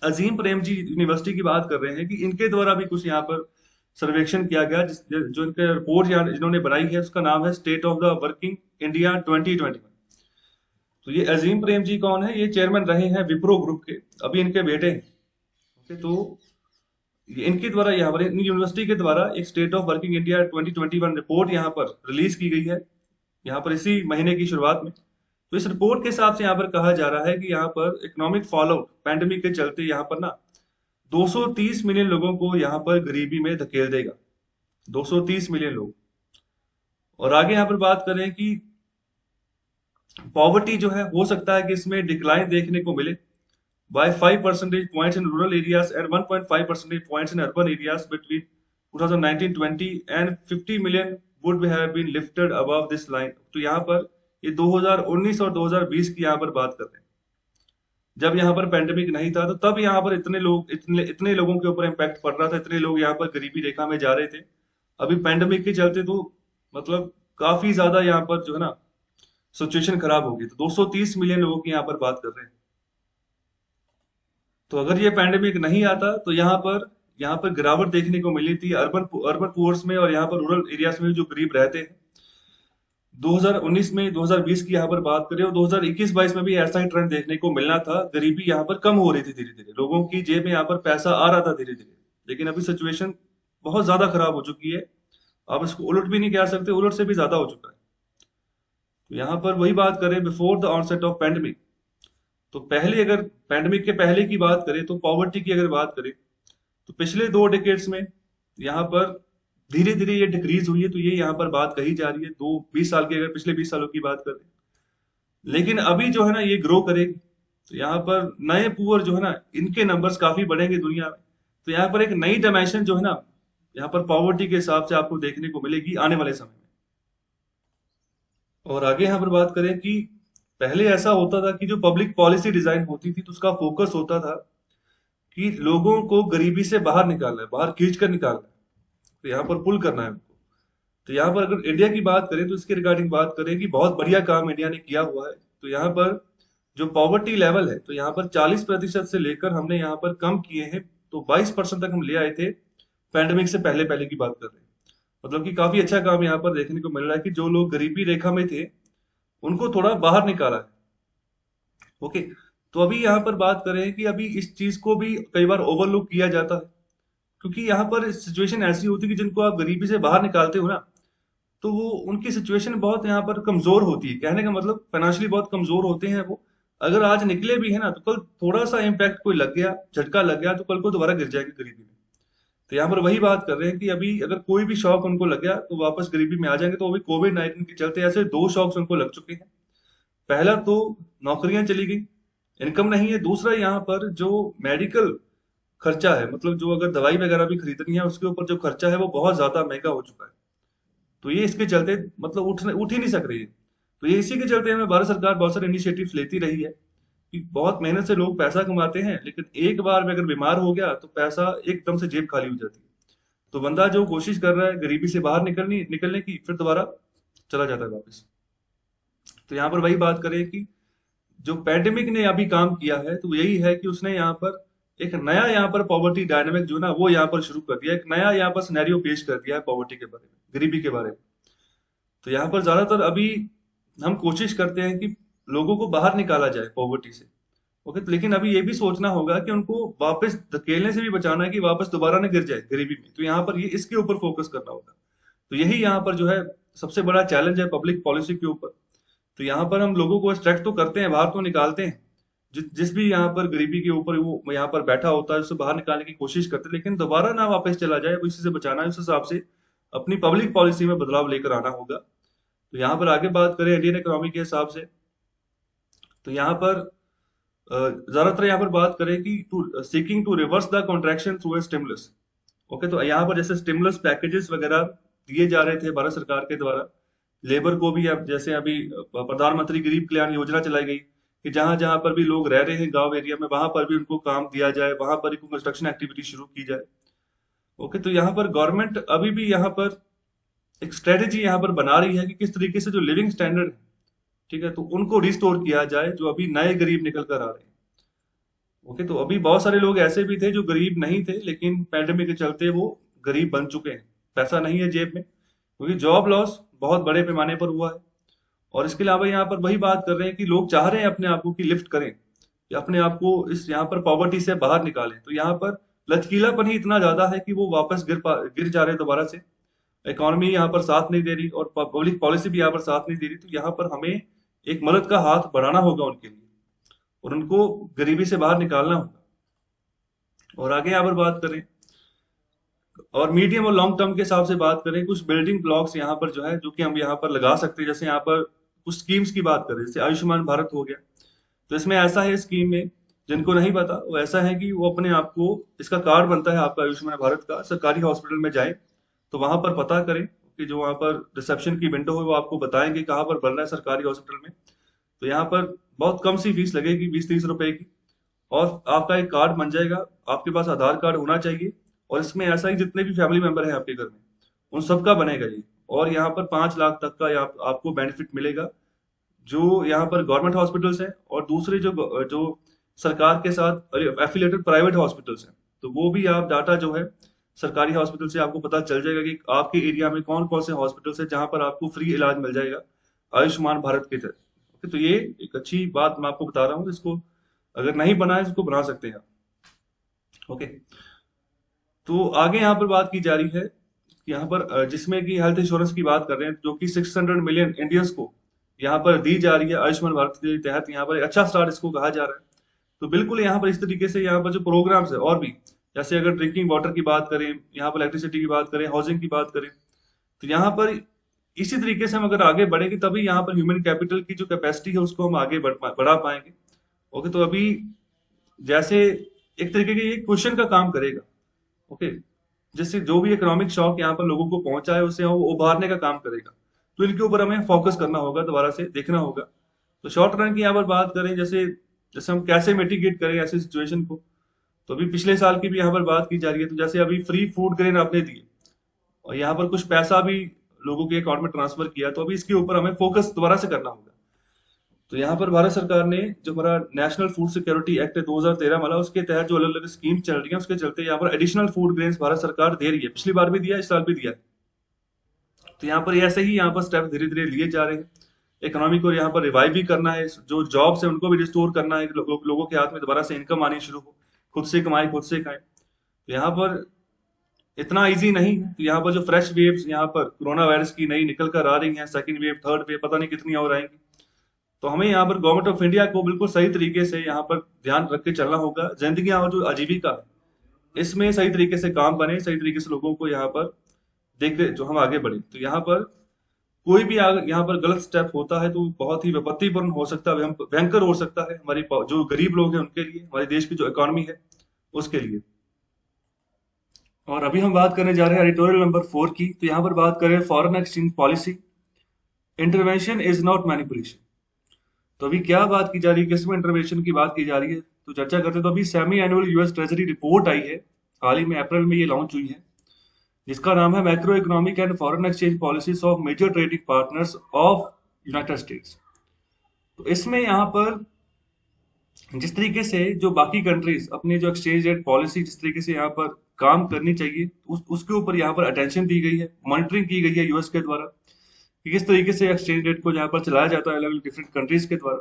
अजीम प्रेमजी यूनिवर्सिटी की बात कर रहे हैं कि इनके द्वारा भी कुछ यहाँ पर सर्वेक्षण किया गया, जो इनके रिपोर्ट यहाँ इन्होंने बनाई है उसका नाम है state of the working India 2021। तो ये अजीम प्रेम जी कौन है? ये चेयरमैन रहे हैं विप्रो ग्रुप के, अभी इनके बेटे हैं। ओके, तो ये इनके द्वारा यहाँ पर इन यूनिवर्सिटी के द्वारा एक state of working India 2021 report यहाँ पर रिलीज की गई है, यहाँ पर इसी महीने की शुरुआत में। तो इस रिपोर्ट के हिसाब से यहाँ पर कहा जा रहा है कि यहाँ पर इकोनॉमिक फॉलोआउट पैंडेमिक के चलते यहाँ पर ना 230 मिलियन लोगों को यहाँ पर गरीबी में धकेल देगा। 230 मिलियन लोग। और आगे यहाँ पर बात करें कि पॉवर्टी जो है हो सकता है कि इसमें डिक्लाइन देखने को मिले by 5 percentage points in rural areas and 1.5 percentage points in urban areas between 2019-20 and 50 million would have been lifted above this line। तो यहाँ पर ये 2019 और 2020 की यहाँ पर बात कर रहे हैं, जब यहाँ पर पेंडेमिक नहीं था, तो तब यहाँ पर इतने लोगों के ऊपर इम्पैक्ट पड़ रहा था, इतने लोग यहाँ पर गरीबी रेखा में जा रहे थे। अभी पेंडेमिक के चलते तो मतलब काफी ज्यादा यहाँ पर जो है ना सिचुएशन खराब होगी। तो 230 मिलियन लोगों की यहाँ पर बात कर रहे हैं। तो अगर ये पैंडेमिक नहीं आता तो यहाँ पर गिरावट देखने को मिली थी अर्बन अर्बन पुअर्स में, और यहाँ पर रूरल एरियाज में जो गरीब रहते हैं। 2019 में 2020 की यहाँ पर बात करें और 2021-22 में भी ऐसा ही ट्रेंड देखने को मिलना था। गरीबी यहाँ पर कम हो रही थी, धीरे धीरे लोगों की जेब में यहाँ पर पैसा आ रहा था धीरे धीरे। लेकिन अभी सिचुएशन बहुत ज्यादा खराब हो चुकी है, आप इसको उलट भी नहीं कह सकते, उलट से भी ज्यादा हो चुका है। तो यहाँ पर वही बात करें before the onset of pandemic, तो पहले अगर पैंडेमिक के पहले की बात करें, तो पॉवर्टी की अगर बात करें, तो पिछले 2 डिकेड्स में यहाँ पर धीरे धीरे ये डिक्रीज हुई है। तो ये यहाँ पर बात कही जा रही है 20 साल की, अगर पिछले 20 सालों की बात करें। लेकिन अभी जो है ना ये ग्रो करेगी। तो यहाँ पर नए पुअर जो है ना इनके नंबर्स काफी बढ़ेंगे दुनिया में। तो यहाँ पर एक नई डायमेंशन जो है ना यहाँ पर पॉवर्टी के हिसाब से आपको देखने को मिलेगी आने वाले समय में। और आगे यहाँ पर बात करें कि पहले ऐसा होता था कि जो पब्लिक पॉलिसी डिजाइन होती थी तो उसका फोकस होता था कि लोगों को गरीबी से बाहर निकालना है, बाहर खींच कर निकालना है, तो यहाँ पर पुल करना है उनको। तो यहाँ पर अगर इंडिया की बात करें तो इसके रिगार्डिंग बात करें कि बहुत बढ़िया काम इंडिया ने किया हुआ है। तो यहाँ पर जो पॉवर्टी लेवल है, तो यहाँ पर 40% से लेकर हमने यहाँ पर कम किए हैं, तो 22% तक हम ले आए थे पैंडेमिक से पहले पहले की बात कर रहे हैं। मतलब कि काफी अच्छा काम यहाँ पर देखने को मिल रहा है कि जो लोग गरीबी रेखा में थे उनको थोड़ा बाहर निकाला है। ओके, तो अभी यहाँ पर बात करें कि अभी इस चीज को भी कई बार ओवरलुक किया जाता है, क्योंकि यहाँ पर सिचुएशन ऐसी होती है कि जिनको आप गरीबी से बाहर निकालते हो ना, तो वो उनकी सिचुएशन बहुत यहाँ पर कमजोर होती है। कहने का मतलब फाइनेंशियली बहुत कमजोर होते हैं वो। अगर आज निकले भी है ना, तो कल थोड़ा सा इम्पैक्ट कोई लग गया, झटका लग गया, तो कल को दोबारा गिर जाएगी गरीबी में। तो यहाँ पर वही बात कर रहे हैं कि अभी अगर कोई भी शौक उनको लग गया तो वापस गरीबी में आ जाएंगे। तो अभी कोविड-19 के चलते ऐसे 2 शौक्स उनको लग चुके हैं। पहला तो नौकरियां चली गई, इनकम नहीं है। दूसरा यहाँ पर जो मेडिकल खर्चा है, मतलब जो अगर दवाई वगैरह भी खरीदनी है उसके ऊपर जो खर्चा है वो बहुत ज्यादा महंगा हो चुका है। तो ये इसके चलते मतलब उठ ही नहीं सक रही है। तो ये इसी के चलते हमें भारत सरकार बहुत सारे इनिशिएटिव्स लेती रही है कि बहुत मेहनत से लोग पैसा कमाते हैं, लेकिन एक बार में अगर बीमार हो गया तो पैसा एकदम से जेब खाली हो जाती है। तो बंदा जो कोशिश कर रहा है गरीबी से बाहर निकलने की, फिर दोबारा चला जाता है वापस। तो यहाँ पर वही बात करें कि जो पैंडेमिक ने अभी काम किया है तो यही है कि उसने यहाँ पर एक नया यहाँ पर पॉवर्टी डायनामिक जो ना वो यहाँ पर शुरू कर दिया, एक नया यहाँ पर सिनेरियो पेश कर दिया है पॉवर्टी के बारे में, गरीबी के बारे में। तो यहाँ पर ज्यादातर अभी हम कोशिश करते हैं कि लोगों को बाहर निकाला जाए पॉवर्टी से। ओके, तो लेकिन अभी ये भी सोचना होगा कि उनको वापस धकेलने से भी बचाना है कि वापस दोबारा ना गिर जाए गरीबी में। तो यहाँ पर ये इसके ऊपर फोकस करना होगा। तो यही यहाँ पर जो है सबसे बड़ा चैलेंज है पब्लिक पॉलिसी के ऊपर। तो यहाँ पर हम लोगों को एक्सट्रैक्ट तो करते हैं, बाहर तो निकालते हैं, जिस भी यहाँ पर गरीबी के ऊपर वो यहाँ पर बैठा होता है, उसे बाहर निकालने की कोशिश करते हैं, लेकिन दोबारा ना वापस चला जाए, वो इसी से बचाना है। उस हिसाब से अपनी पब्लिक पॉलिसी में बदलाव लेकर आना होगा। तो यहाँ पर आगे बात करें इंडियन इकोनॉमी के हिसाब से, तो यहाँ पर ज्यादातर यहाँ पर बात करें कि to seeking to reverse the contraction through a stimulus. Okay, तो यहाँ पर जैसे स्टिमुलस पैकेजेस वगैरह दिए जा रहे थे भारत सरकार के द्वारा लेबर को भी। अब जैसे अभी प्रधानमंत्री गरीब कल्याण योजना चलाई गई कि जहां जहां पर भी लोग रह रहे हैं गांव एरिया में, वहां पर भी उनको काम दिया जाए, वहां पर ही कंस्ट्रक्शन एक्टिविटी शुरू की जाए। ओके, तो यहाँ पर गवर्नमेंट अभी भी यहाँ पर एक स्ट्रेटेजी यहाँ पर बना रही है कि किस तरीके से जो लिविंग स्टैंडर्ड है, ठीक है, तो उनको रिस्टोर किया जाए जो अभी नए गरीब निकल कर आ रहे हैं। ओके, तो अभी बहुत सारे लोग ऐसे भी थे जो गरीब नहीं थे, लेकिन पैंडेमिक के चलते वो गरीब बन चुके हैं, पैसा नहीं है जेब में, क्योंकि जॉब लॉस बहुत बड़े पैमाने पर हुआ है। और इसके अलावा यहाँ पर वही बात कर रहे हैं कि लोग चाह रहे हैं अपने आप को कि लिफ्ट करें, कि अपने आप को इस यहाँ पर पॉवर्टी से बाहर निकालें। तो यहाँ पर लचकीलापन ही इतना ज्यादा है कि वो वापस गिर जा रहे हैं दोबारा से। इकोनॉमी यहाँ पर साथ नहीं दे रही और पब्लिक पॉलिसी भी यहाँ पर साथ नहीं दे रही। तो यहाँ पर हमें एक मदद का हाथ बढ़ाना होगा उनके लिए और उनको गरीबी से बाहर निकालना होगा। और आगे यहाँ पर बात करें और मीडियम और लॉन्ग टर्म के हिसाब से बात करें, कुछ बिल्डिंग ब्लॉक्स यहाँ पर जो है जो कि हम यहाँ पर लगा सकते हैं। जैसे यहाँ पर कुछ स्कीम्स की बात करें, जैसे आयुष्मान भारत हो गया, तो इसमें ऐसा है स्कीम में, जिनको नहीं पता वो ऐसा है कि वो अपने आप को, इसका कार्ड बनता है आपका आयुष्मान भारत का, सरकारी हॉस्पिटल में जाए तो वहां पर पता करें कि जो वहां पर रिसेप्शन की विंडो है वो आपको बताएंगे कहाँ पर बन रहा है सरकारी हॉस्पिटल में। तो यहाँ पर बहुत कम सी फीस लगेगी, 20-30 रुपए की, और आपका एक कार्ड बन जाएगा। आपके पास आधार कार्ड होना चाहिए और इसमें ऐसा ही जितने भी फैमिली मेंबर हैं आपके घर में उन सबका बनेगा ये। और यहाँ पर 5 लाख तक का आपको बेनिफिट मिलेगा जो यहाँ पर गवर्नमेंट हॉस्पिटल्स हैं और दूसरे जो जो सरकार के साथ एफिलेटेड प्राइवेट हॉस्पिटल्स हैं, तो वो भी आप डाटा जो है सरकारी हॉस्पिटल से आपको पता चल जाएगा कि आपके एरिया में कौन कौन से हॉस्पिटल्स हैं जहां पर आपको फ्री इलाज मिल जाएगा आयुष्मान भारत के तहत। ओके, तो ये एक अच्छी बात मैं आपको बता रहा हूँ, इसको अगर नहीं बना है इसको बना सकते हैं आप। ओके, तो आगे यहाँ पर बात की जा रही है कि यहाँ पर जिसमें कि हेल्थ इंश्योरेंस की बात कर रहे हैं, जो कि 600 मिलियन इंडियंस को यहाँ पर दी जा रही है आयुष्मान भारत के तहत। यहाँ पर एक अच्छा स्टार्ट इसको कहा जा रहा है। तो बिल्कुल यहाँ पर इस तरीके से यहाँ पर जो प्रोग्राम्स है और भी, जैसे अगर ड्रिंकिंग वाटर की बात करें, यहाँ पर इलेक्ट्रिसिटी की बात करें, हाउसिंग की बात करें, तो यहाँ पर इसी तरीके से हम अगर आगे बढ़ेंगे तभी यहाँ पर ह्यूमन कैपिटल की जो कैपेसिटी है उसको हम आगे बढ़ा पाएंगे। ओके, तो अभी जैसे एक तरीके के ये क्वेश्चन का काम करेगा। ओके, जिससे जो भी इकोनॉमिक शॉक यहाँ पर लोगों को पहुंचा है उसे वो उभारने का काम करेगा। तो इनके ऊपर हमें फोकस करना होगा, दोबारा से देखना होगा। तो शॉर्ट रन की यहाँ पर बात करें, जैसे जैसे हम कैसे मिटिगेट करें ऐसी सिचुएशन को, तो अभी पिछले साल की भी यहाँ पर बात की जा रही है। तो जैसे अभी फ्री फूड ग्रेन आपने दिए और यहाँ पर कुछ पैसा भी लोगों के अकाउंट में ट्रांसफर किया, तो अभी इसके ऊपर हमें फोकस दोबारा से करना होगा। तो यहाँ पर भारत सरकार ने जो हमारा नेशनल फूड सिक्योरिटी एक्ट 2013 वाला, उसके तहत जो अलग अलग स्कीम चल रही है उसके चलते यहाँ पर एडिशनल फूड ग्रेन्स भारत सरकार दे रही है। पिछली बार भी दिया, इस साल भी दिया। तो यहाँ पर ऐसे ही यहाँ पर स्टेप धीरे धीरे लिए जा रहे हैं। इकोनॉमी को यहाँ पर रिवाइव भी करना है, जो जॉब्स है उनको भी रिस्टोर करना है, लोगों के हाथ में दोबारा से इनकम आनी शुरू हो, खुद से कमाए खुद से खाए। तो यहाँ पर इतना इजी नहीं है। तो यहाँ पर जो फ्रेश वेव्स यहाँ पर कोरोना वायरस की नई निकल कर आ रही हैं, सेकंड वेव, थर्ड वेव, पता नहीं कितनी और आएंगी। तो हमें यहाँ पर गवर्नमेंट ऑफ इंडिया को बिल्कुल सही तरीके से यहाँ पर ध्यान रख के चलना होगा। जिंदगी और जो आजीविका है इसमें सही तरीके से काम बने, सही तरीके से लोगों को यहाँ पर देख जो हम आगे बढ़े। तो यहाँ पर कोई भी यहाँ पर गलत स्टेप होता है तो बहुत ही विपत्तिपूर्ण हो सकता है, भयंकर हो सकता है हमारी जो गरीब लोग हैं उनके लिए, हमारे देश की जो इकोनॉमी है उसके लिए। और अभी हम बात करने जा रहे हैं एडिटोरियल नंबर 4 की। तो यहाँ पर बात करें foreign exchange policy, intervention is not manipulation. तो अभी क्या बात की जा रही है, किसमें इंटरवेंशन की बात की जा रही है, तो चर्चा करते हैं। तो अभी semi annual US treasury report आई है, हाल ही में अप्रैल में ये लॉन्च हुई है, जिसका नाम है macro economic and foreign exchange policies of major trading partners of United States. तो इसमें यहाँ पर जिस तरीके से जो बाकी कंट्रीज अपनी जो एक्सचेंज रेट पॉलिसी जिस तरीके से यहाँ पर काम करनी चाहिए, उसके ऊपर यहाँ पर अटेंशन दी गई है, मॉनिटरिंग की गई है यूएस के द्वारा कि किस तरीके से एक्सचेंज रेट को यहाँ पर चलाया जाता है अलग अलग डिफरेंट कंट्रीज के द्वारा।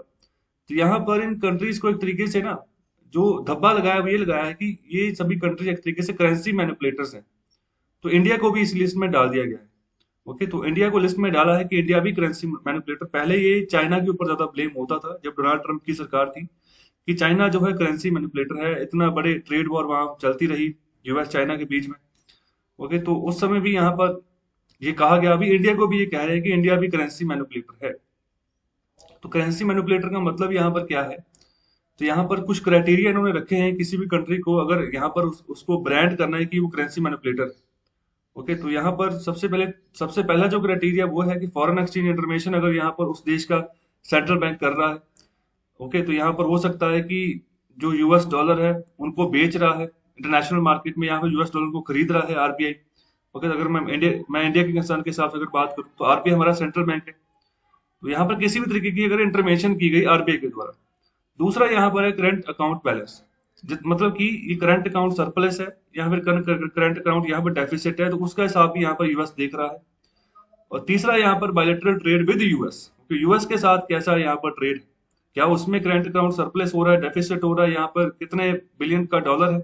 तो यहाँ पर इन कंट्रीज को एक तरीके से ना जो धब्बा लगाया वो ये लगाया है कि ये सभी कंट्रीज एक तरीके से करेंसी मैनिपुलेटर्स हैं। तो इंडिया को भी इस लिस्ट में डाल दिया गया है। ओके, तो इंडिया को लिस्ट में डाला है कि इंडिया भी करेंसी मैनिपुलेटर। पहले ये चाइना के ऊपर ज्यादा ब्लेम होता था जब डोनाल्ड ट्रंप की सरकार थी कि चाइना जो है करेंसी मैनिपुलेटर है, इतना बड़े ट्रेड वॉर वहां चलती रही यूएस चाइना के बीच में। ओके, तो उस समय भी यहाँ पर ये कहा गया, अभी इंडिया को भी ये कह रहे हैं कि इंडिया भी करेंसी मैनिपुलेटर है। तो करेंसी मैनिपुलेटर का मतलब यहाँ पर क्या है? तो यहाँ पर कुछ क्राइटेरिया इन्होंने रखे हैं किसी भी कंट्री को अगर यहाँ पर उसको ब्रांड करना है कि वो करेंसी मैनिपुलेटर है। ओके, तो यहाँ पर सबसे पहला जो क्राइटेरिया वो है कि फॉरेन एक्सचेंज इंफॉर्मेशन अगर यहाँ पर उस देश का सेंट्रल बैंक कर रहा है। ओके, तो यहाँ पर हो सकता है कि जो यूएस डॉलर है उनको बेच रहा है इंटरनेशनल मार्केट में, यहाँ पर यूएस डॉलर को खरीद रहा है आरबीआई। ओके, तो अगर मैं इंडिया के कंसर्न के हिसाब से अगर बात करूँ तो आरबीआई हमारा सेंट्रल बैंक है। तो यहाँ पर किसी भी तरीके की अगर इंटरवेंशन की गई आरबीआई के द्वारा। दूसरा यहाँ पर है करंट अकाउंट बैलेंस, मतलब कि ये करंट अकाउंट सरप्लस है या फिर करंट अकाउंट यहाँ पर डेफिसिट है, तो उसका हिसाब भी यहाँ पर यूएस देख रहा है। और तीसरा यहाँ पर बायलैटरल ट्रेड विद यूएस, तो यूएस के साथ कैसा यहाँ पर ट्रेड है, क्या उसमें करंट अकाउंट सरप्लस हो रहा है, डेफिसिट हो रहा है, यहाँ पर कितने बिलियन का डॉलर है,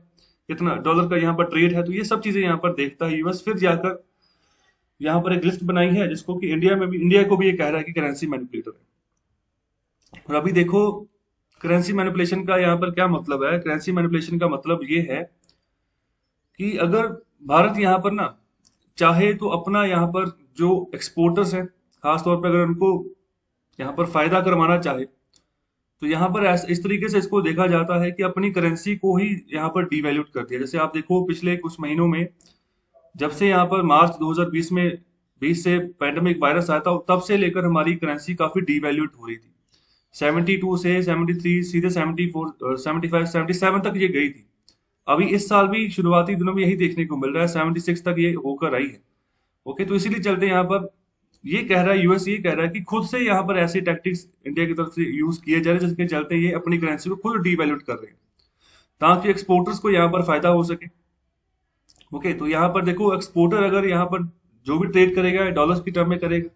कितना डॉलर का यहाँ पर ट्रेड है। तो ये सब चीजें यहाँ पर देखता है यूएस। फिर जाकर यहाँ पर एक लिस्ट बनाई है जिसको कि इंडिया को भी ये कह रहा है कि करेंसी मैनिपुलेटर है। और अभी देखो करेंसी मैनिपुलेशन का यहाँ पर क्या मतलब है। करेंसी मैनिपुलेशन का मतलब ये है कि अगर भारत यहाँ पर ना चाहे तो अपना यहाँ पर जो एक्सपोर्टर्स हैं खासतौर पर अगर उनको यहाँ पर फायदा करवाना चाहे, तो यहाँ पर इस तरीके से इसको देखा जाता है कि अपनी करेंसी को ही यहाँ पर डिवैल्यूट कर दिया। जैसे आप देखो पिछले कुछ महीनों में जब से यहाँ पर मार्च 2020 से पैंडेमिक वायरस आया था तब से लेकर हमारी करेंसी काफी डिवैल्यूट हो रही थी। 72 से 73 सीधे 74 75 77 तक ये गई थी। अभी इस साल भी शुरुआती दिनों में यही देखने को मिल रहा है, 76 तक ये होकर आई है। ओके, तो इसीलिए चलते यहाँ पर ये कह रहा है यूएस, ये कह रहा है कि खुद से यहाँ पर ऐसे टैक्टिक्स इंडिया की तरफ से यूज किए जा रहे हैं जिसके चलते ये अपनी करेंसी को खुद डिवैल्यूट कर रहे हैं ताकि एक्सपोर्टर्स को यहाँ पर फायदा हो सके। ओके, तो यहाँ पर देखो एक्सपोर्टर अगर यहाँ पर जो भी ट्रेड करेगा डॉलर्स की टर्म में करेगा,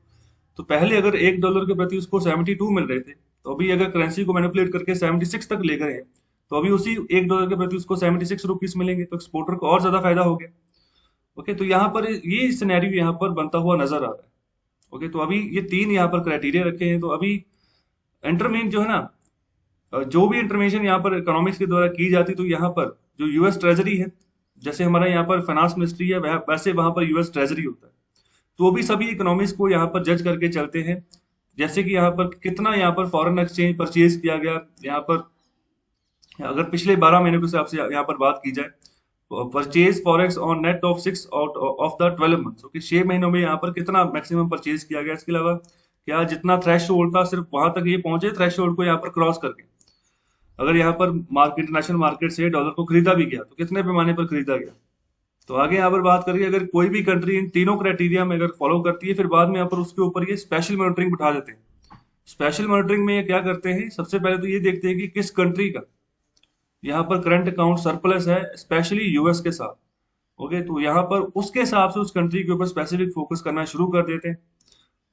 तो पहले अगर $1 के प्रति उसको 72 मिल रहे थे, तो अभी अगर करेंसी को मैनिपुलेट करके 76 तक ले गए हैं, तो अभी उसी $1 के प्रति उसको 76 रुपीस मिलेंगे, तो एक्सपोर्टर को और ज्यादा फायदा हो गया। ओके, तो यहाँ पर ये सिनेरियो यहाँ पर बनता हुआ नजर आ रहा है। ओके, तो अभी ये तीन यहाँ पर क्राइटेरिया रखे हैं। तो अभी इंटरमेन जो है ना, जो भी इंटरवेंशन यहाँ पर इकोनॉमिक्स के द्वारा की जाती, तो यहाँ पर जो यूएस ट्रेजरी है, जैसे हमारा यहाँ पर फाइनेंस मिनिस्ट्री है वैसे वहां पर यूएस ट्रेजरी होता है। तो वो भी सभी इकोनॉमिक्स को यहाँ पर जज करके चलते हैं। जैसे कि यहाँ पर कितना यहाँ पर फॉरेन एक्सचेंज परचेज किया गया, यहाँ पर अगर पिछले 12 महीने के हिसाब से यहाँ पर बात की जाए, purchase forex on net of 6 out of the 12 months. Okay, 6 महीनों में यहाँ पर कितना मैक्सिमम परचेज किया गया। इसके अलावा क्या जितना थ्रेश होल्ड था सिर्फ वहां तक ये पहुंचे, थ्रेश होल्ड को यहाँ पर क्रॉस करके अगर यहाँ पर इंटरनेशनल मार्केट से डॉलर को खरीदा भी गया तो कितने पैमाने पर खरीदा गया। तो आगे यहाँ पर बात करिए, अगर कोई भी कंट्री इन तीनों क्राइटेरिया में अगर फॉलो करती है, फिर बाद में यहाँ पर उसके ऊपर ये स्पेशल मॉनिटरिंग बिठा देते हैं। स्पेशल मॉनिटरिंग में ये क्या करते हैं, सबसे पहले तो ये देखते हैं कि किस कंट्री का यहाँ पर करंट अकाउंट सरप्लस है, स्पेशली यूएस के साथ। ओके, तो यहाँ पर उसके हिसाब से उस कंट्री के ऊपर स्पेसिफिक फोकस करना शुरू कर देते हैं।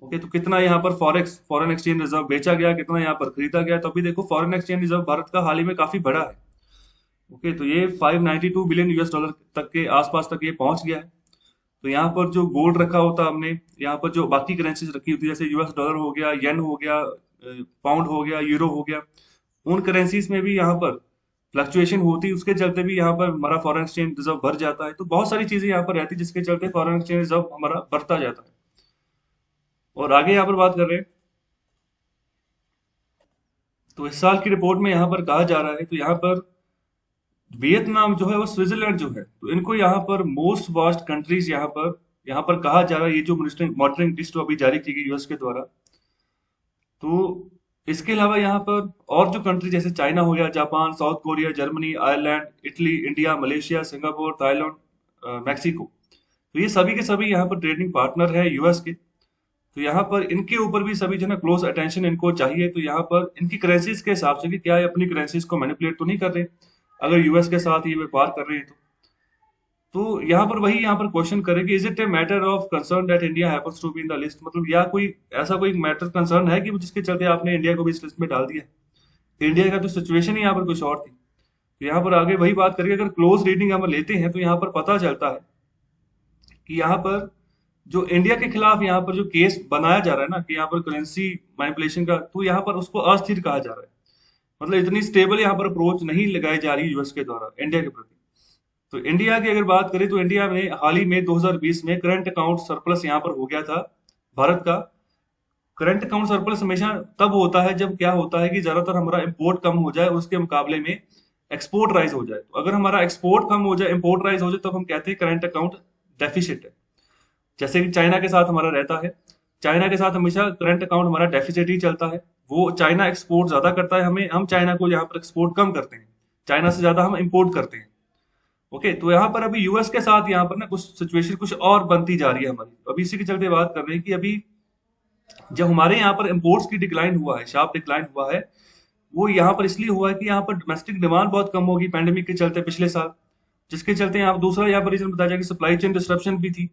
ओके, तो कितना यहाँ पर फॉरेन एक्सचेंज रिजर्व बेचा गया, कितना यहाँ पर खरीदा गया। तो अभी देखो फॉरेन एक्सचेंज रिजर्व भारत का हाल ही में काफी बड़ा है। ओके, तो ये 592 बिलियन यूएस डॉलर तक के आसपास तक ये पहुंच गया है। तो यहाँ पर जो गोल्ड रखा होता हमने, यहाँ पर जो बाकी करेंसीज रखी होती है जैसे यूएस डॉलर हो गया, येन हो गया, पाउंड हो गया, यूरो हो गया, उन करेंसीज में भी यहाँ पर फ्लक्चुएशन होती है, उसके चलते भी यहाँ पर हमारा फॉरेन एक्सचेंज रिजर्व बढ़ जाता है। तो बहुत सारी चीजें यहाँ पर रहती है जिसके चलते फॉरेन एक्सचेंज रिजर्व हमारा बढ़ता जाता है। और आगे यहाँ पर बात कर रहे हैं, तो इस साल की रिपोर्ट में यहाँ पर कहा जा रहा है, तो यहाँ पर वियतनाम जो है वो स्विट्जरलैंड जो है, तो इनको यहाँ पर मोस्ट वास्ट कंट्रीज यहाँ पर कहा जा रहा है। ये जो मॉनिटरिंग लिस्ट अभी जारी की गई यूएस के द्वारा। तो इसके अलावा यहाँ पर और जो कंट्री जैसे चाइना हो गया, Japan, south Korea, Germany, Ireland, Italy, India, Malaysia, Singapore, Thailand, Mexico, तो ये सभी के सभी यहाँ पर ट्रेडिंग पार्टनर है यूएस के। तो यहाँ पर इनके ऊपर भी सभी जो है ना क्लोज अटेंशन इनको चाहिए। तो यहाँ पर इनकी करेंसीज के हिसाब से कि क्या ये अपनी करेंसीज को मैनिपुलेट तो नहीं कर रहे अगर यूएस के साथ ये व्यापार कर रहे हैं। तो यहाँ पर वही यहाँ पर क्वेश्चन करें कि is it a matter of concern that India happens to be in the list, मतलब या कोई ऐसा कोई मैटर कंसर्न है कि जिसके चलते आपने इंडिया को भी इस लिस्ट में डाल दिया। इंडिया का तो सिचुएशन ही यहाँ पर कुछ और थी। तो यहाँ पर आगे वही बात करिए, अगर क्लोज रीडिंग हम लेते हैं तो यहाँ पर पता चलता है कि यहाँ पर जो इंडिया के खिलाफ यहाँ पर जो केस बनाया जा रहा है ना कि यहाँ पर करेंसी मैनिपुलेशन का, तो यहाँ पर उसको अस्थिर कहा जा रहा है। मतलब इतनी स्टेबल यहाँ पर अप्रोच नहीं लगाई जा रही यूएस के द्वारा इंडिया के प्रति। तो इंडिया की अगर बात करें तो इंडिया में हाल ही में 2020 में करंट अकाउंट सरप्लस यहाँ पर हो गया था भारत का। करंट अकाउंट सरप्लस हमेशा तब होता है जब क्या होता है कि ज्यादातर हमारा इंपोर्ट कम हो जाए, उसके मुकाबले में एक्सपोर्ट राइज हो जाए। तो अगर हमारा एक्सपोर्ट कम हो जाए, इंपोर्ट राइज हो जाए, तो हम कहते हैं करंट अकाउंट डेफिसिट है। जैसे कि चाइना के साथ हमारा रहता है, चाइना के साथ हमेशा करंट अकाउंट हमारा डेफिसिट ही चलता है। वो चाइना एक्सपोर्ट ज्यादा करता है हमें, हम चाइना को यहाँ पर एक्सपोर्ट कम करते हैं, चाइना से ज्यादा हम इंपोर्ट करते हैं। ओके, तो यहाँ पर अभी यूएस के साथ यहाँ पर ना कुछ सिचुएशन कुछ और बनती जा रही है हमारी। अभी इसी के चलते बात कर रहे हैं कि अभी जब हमारे यहाँ पर इम्पोर्ट्स की डिक्लाइन हुआ है, शार्प डिक्लाइन हुआ है, वो यहाँ पर इसलिए हुआ है कि यहाँ पर डोमेस्टिक डिमांड बहुत कम होगी पैंडेमिक के चलते पिछले साल, जिसके चलते यहाँ दूसरा यहाँ पर रीजन बताया जाए कि सप्लाई चेन डिस्ट्रप्शन भी थी।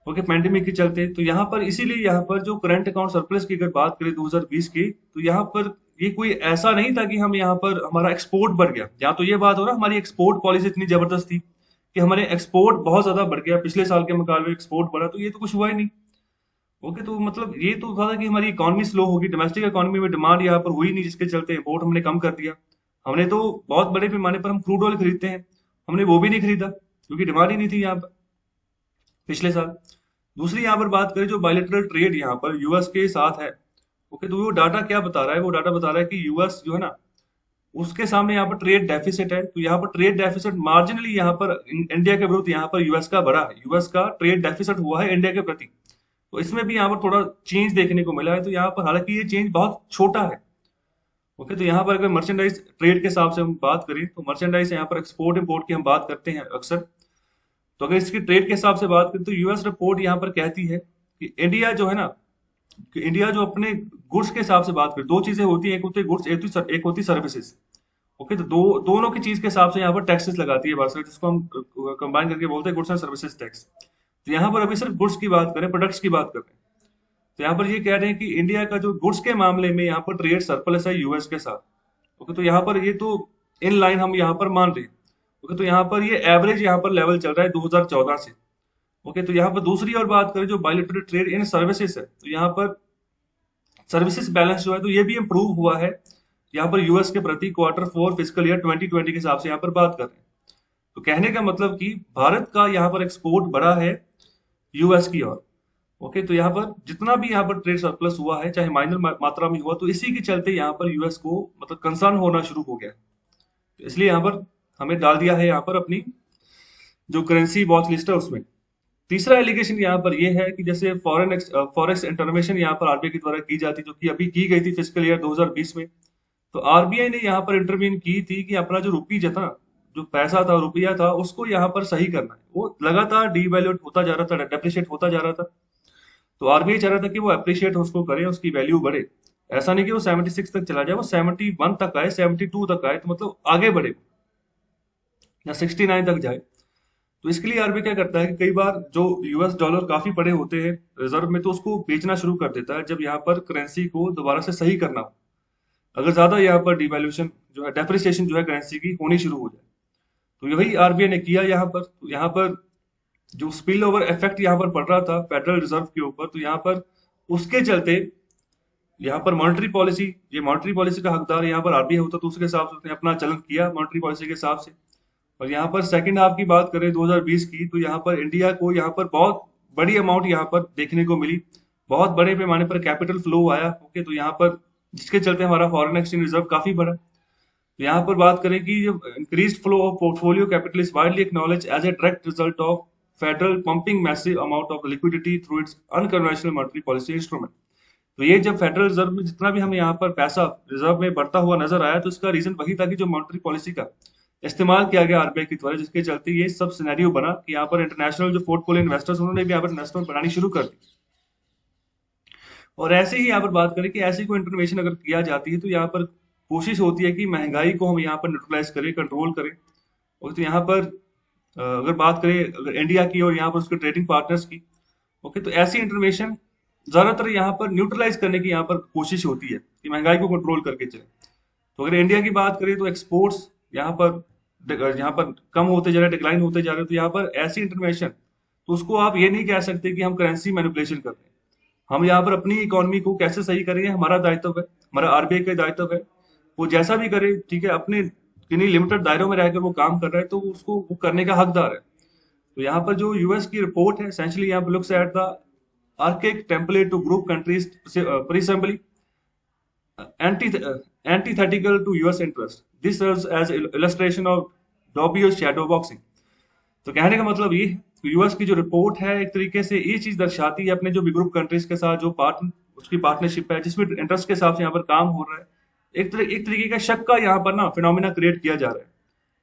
ओके, पैंडेमिक के चलते। तो यहाँ पर इसीलिए यहाँ पर जो करंट अकाउंट सरप्लस की अगर बात करें 2020 की, तो यहाँ पर ये कोई ऐसा नहीं था कि हम यहाँ पर हमारा एक्सपोर्ट बढ़ गया। यहाँ तो ये बात हो रहा हमारी एक्सपोर्ट पॉलिसी इतनी जबरदस्त थी कि हमारे एक्सपोर्ट बहुत ज्यादा बढ़ गया, पिछले साल के मुकाबले एक्सपोर्ट बढ़ा, तो ये तो कुछ हुआ ही नहीं। ओके, तो मतलब ये तो था कि हमारी इकोनॉमी स्लो होगी, डोमेस्टिक इकोनॉमी में डिमांड यहाँ पर हुई नहीं, जिसके चलते इम्पोर्ट हमने कम कर दिया। हमने तो बहुत बड़े पैमाने पर हम क्रूड ऑयल खरीदते हैं, हमने वो भी नहीं खरीदा क्योंकि डिमांड ही नहीं थी यहाँ पर पिछले साल। दूसरी यहाँ पर बात करें जो बायलैटरल ट्रेड यहाँ पर यूएस के साथ है। ओके, तो वो डाटा क्या बता रहा है, वो डाटा बता रहा है कि यूएस जो है ना, उसके सामने यहाँ पर ट्रेड डेफिसिट है। तो यहाँ पर ट्रेड डेफिसिट मार्जिनली यहाँ पर इंडिया के विरुद्ध यहाँ पर यूएस का बढ़ा है, यूएस का ट्रेड डेफिसिट हुआ है इंडिया के प्रति। तो इसमें भी यहाँ पर थोड़ा चेंज देखने को मिला है। तो यहाँ पर हालांकि ये चेंज बहुत छोटा है। ओके, तो यहाँ पर अगर मर्चेंडाइज ट्रेड के हिसाब से हम बात करें तो मर्चेंडाइज यहाँ पर एक्सपोर्ट इंपोर्ट की हम बात करते हैं अक्सर। तो अगर इसकी ट्रेड के हिसाब से बात करें तो यूएस रिपोर्ट यहाँ पर कहती है कि इंडिया जो है ना, कि इंडिया जो अपने गुड्स के हिसाब से बात करे, दो चीजें होती है, एक होती है गुड्स, एक होती है सर्विसेज। ओके, तो दोनों की चीज के हिसाब से यहाँ पर टैक्सेस लगाती है भारत सरकार, जिसको हम कंबाइन करके बोलते हैं गुड्स एंड सर्विसेज टैक्स। तो यहाँ पर अभी सिर्फ गुड्स की बात करें, प्रोडक्ट्स की बात कर रहे हैं। तो यहाँ पर ये कह रहे हैं कि इंडिया का जो गुड्स के मामले में यहाँ पर ट्रेड सरप्लस है यूएस के साथ। ओके, तो यहाँ पर ये तो इन लाइन हम यहाँ पर मान रहे हैं। ओके, तो यहाँ पर ये एवरेज यहाँ पर लेवल चल रहा है 2014 से। ओके, तो यहाँ पर दूसरी और बात करें जो बायलैटरल ट्रेड इन सर्विसेज है, तो यहाँ पर सर्विसेज बैलेंस जो है तो ये भी इंप्रूव हुआ है यहाँ पर यूएस के प्रति Q4 फिजिकल ईयर 2020 के हिसाब से यहाँ पर बात कर रहे हैं। तो कहने का मतलब कि भारत का यहाँ पर एक्सपोर्ट बढ़ा है यूएस की ओर। ओके, तो यहाँ पर जितना भी यहाँ पर ट्रेड सरप्लस हुआ है, चाहे माइनर मात्रा में हुआ, तो इसी के चलते यहाँ पर यूएस को मतलब कंसर्न होना शुरू हो गया है। तो इसलिए यहाँ पर हमें डाल दिया है यहाँ पर अपनी जो करेंसी वॉच लिस्ट है उसमें। तीसरा एलिगेशन यहाँ पर यह है कि जैसे फॉरेक्स इंटरवेंशन यहाँ पर आरबीआई के द्वारा की जाती, जो कि अभी की गई थी फिजिकल ईयर 2020 में। तो आरबीआई ने यहाँ पर इंटरवीन की थी कि अपना जो रुपी था, जो पैसा था, रुपया था, उसको यहाँ पर सही करना है। वो लगातार डीवैल्यूएट होता जा रहा था, डेप्रिशिएट होता जा रहा था। तो आरबीआई चाह रहा था कि वो अप्रिशिएट उसको करे, उसकी वैल्यू बढ़े। ऐसा नहीं कि वो 76 तक चला जाए, वो 71 तक आए, 72 तक आए, तो मतलब आगे बढ़े या 69 तक जाए। तो इसके लिए आरबीआई क्या करता है कि कई बार जो यूएस डॉलर काफी पड़े होते हैं रिजर्व में, तो उसको बेचना शुरू कर देता है जब यहाँ पर करेंसी को दोबारा से सही करना हो। अगर ज्यादा यहाँ पर डिवैल्यूएशन जो है, डेप्रिसिएशन जो है करेंसी की होनी शुरू हो जाए। तो यही आरबीआई ने किया यहाँ पर। तो यहाँ पर जो स्पिल ओवर इफेक्ट यहाँ पर पड़ रहा था फेडरल रिजर्व के ऊपर, तो यहाँ पर उसके चलते यहाँ पर मॉनेटरी पॉलिसी, ये मॉनेटरी पॉलिसी का हकदार यहाँ पर आरबीआई होता, तो उसके हिसाब से उसने अपना चलन किया मॉनेटरी पॉलिसी के हिसाब से। और यहाँ पर सेकंड हाफ की बात करें 2020 की, तो यहाँ पर इंडिया को यहाँ पर बहुत बड़ी अमाउंट यहाँ पर देखने को मिली, बहुत बड़े पैमाने पर कैपिटल फ्लो आया। ओके, तो यहाँ पर जिसके चलते हमारा फॉरेन एक्सचेंज रिजर्व काफी बढ़ा। तो यहाँ पर बात करें कि जो increased flow of portfolio capital is widely acknowledge as a direct result of federal pumping massive amount of liquidity through its unconventional monetary policy instrument. तो ये जब फेडरल रिजर्व में जितना भी हमें यहाँ पर पैसा रिजर्व में बढ़ता हुआ नजर आया, तो इसका रीजन वही था कि जो मॉनेटरी पॉलिसी का इस्तेमाल किया गया आरबीआई के द्वारा, जिसके चलते ये सब सिनेरियो बना कि यहाँ पर इंटरनेशनल जो पोर्टफोलियो इन्वेस्टर्स, उन्होंने भी यहाँ पर इन्वेस्टमेंट बनानी शुरू कर दी। और ऐसे ही यहाँ पर बात करें कि ऐसी कोई इंटरवेंशन अगर किया जाती है, तो यहाँ पर कोशिश होती है कि महंगाई को हम यहाँ पर न्यूट्रलाइज करें, कंट्रोल करें। और तो यहाँ पर अगर बात करें अगर इंडिया की और यहाँ पर उसके ट्रेडिंग पार्टनर्स की, ओके, तो ऐसी इंटरवेंशन ज्यादातर यहाँ पर न्यूट्रलाइज करने की यहाँ पर कोशिश होती है कि महंगाई को कंट्रोल करके चले। तो अगर इंडिया की बात करें तो एक्सपोर्ट्स यहाँ पर कम होते जा रहे, डिक्लाइन होते जा रहे, तो यहाँ पर ऐसी इंटरवेंशन, तो उसको आप ये नहीं कह सकते कि हम करेंसी मैनिपुलेशन कर रहे हैं। हम यहाँ पर अपनी इकोनॉमी को कैसे सही करेंगे, हमारा दायित्व है, हमारा आरबीआई का दायित्व है वो जैसा भी करे, ठीक है, अपने किन्हीं लिमिटेड दायरों में रहकर वो काम कर रहा है तो उसको वो करने का हकदार है। तो यहाँ पर जो यूएस की रिपोर्ट है एसेंशियली यहाँ पर looks at the archaic template to group countries presumably anti antithetical to US interest. This serves as illustration of dubious shadow boxing. तो कहने का मतलब ये यूएस की जो रिपोर्ट है एक तरीके से ये चीज दर्शाती है अपने जो भी ग्रुप कंट्रीज के साथ जो उसकी पार्टनरशिप है जिसमें इंटरेस्ट के हिसाब से यहाँ पर काम हो रहा है, एक तरीके का शक का यहाँ पर ना फिनोमिना क्रिएट किया जा रहा है,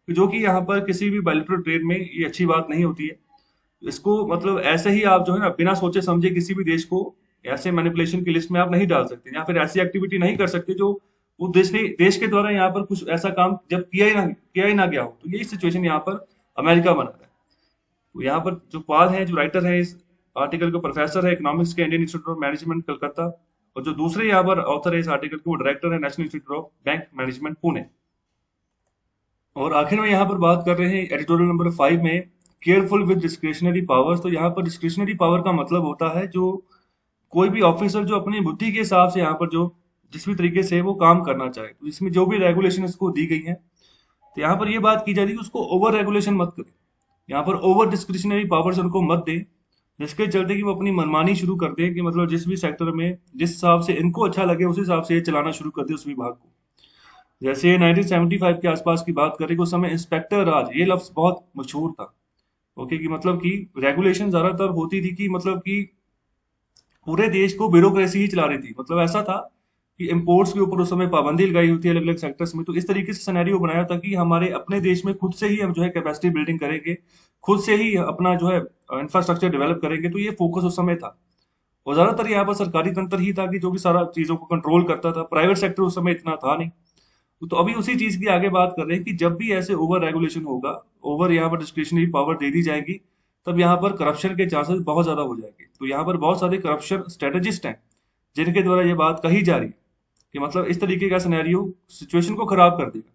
जो कि यहाँ पर किसी भी बायलैटरल ट्रेड में ये अच्छी बात नहीं होती है। इसको मतलब ऐसे ही आप जो है ना बिना सोचे समझे किसी भी देश को ऐसे मैनिपुलेशन की लिस्ट में आप नहीं डाल सकते, या फिर ऐसी एक्टिविटी नहीं कर सकते जो वो देश के द्वारा यहाँ पर कुछ ऐसा काम जब किया ही ना गया हो। तो यही सिचुएशन यहाँ पर अमेरिका बना रहा है। तो यहाँ पर जो पाल है, जो राइटर है इस आर्टिकल के, प्रोफेसर है इकोनॉमिक्स के Indian institute of management Calcutta, और जो दूसरे यहाँ पर ऑथर है इस आर्टिकल के वो डायरेक्टर है national institute of bank management Pune. और आखिर में यहाँ पर बात कर रहे हैं एडिटोरियल नंबर 5 में केयरफुल विद डिस्क्रिशनरी पावर्स। तो यहाँ पर डिस्क्रिशनरी पावर का मतलब होता है जो कोई भी ऑफिसर जो अपनी बुद्धि के हिसाब से यहाँ पर जो जिस भी तरीके से वो काम करना चाहे, तो इसमें जो भी रेगुलेशन इसको दी गई है, तो यहाँ पर ये बात की जा रही है कि उसको ओवर रेगुलेशन मत करे, यहाँ पर ओवर डिस्क्रिशनरी पावर्स उनको मत दे, जिसके चलते कि वो अपनी मनमानी शुरू कर दे कि मतलब जिस भी सेक्टर में जिस हिसाब से इनको अच्छा लगे उस हिसाब से ये चलाना शुरू कर दे उस विभाग को। जैसे 1975 के आसपास की बात करें, उस समय इंस्पेक्टर राज ये लफ्ज बहुत मशहूर था। ओके, कि मतलब कि रेगुलेशन ज्यादातर होती थी कि मतलब कि पूरे देश को ब्यूरोक्रेसी ही चला रही थी। मतलब ऐसा था कि इंपोर्ट्स के ऊपर उस समय पाबंदी लगाई हुई थी अलग अलग सेक्टर्स में। तो इस तरीके से सिनेरियो बनाया था कि हमारे अपने देश में खुद से ही हम जो है कैपेसिटी बिल्डिंग करेंगे, खुद से ही अपना जो है इंफ्रास्ट्रक्चर डेवलप करेंगे। तो ये फोकस उस समय था, और ज्यादातर यहाँ पर सरकारी तंत्र ही था कि जो भी सारा चीजों को कंट्रोल करता था। प्राइवेट सेक्टर उस समय इतना था नहीं। तो अभी उसी चीज की आगे बात कर रहे हैं कि जब भी ऐसे ओवर रेगुलेशन होगा, ओवर यहाँ पर डिस्क्रिशनरी पावर दे दी जाएगी, तब यहाँ पर करप्शन के चांसेस बहुत ज्यादा हो जाएंगे। तो यहाँ पर बहुत सारे करप्शन स्ट्रेटेजिस्ट हैं जिनके द्वारा ये बात कही जा रही है कि मतलब इस तरीके का सिनेरियो सिचुएशन को खराब कर देगा।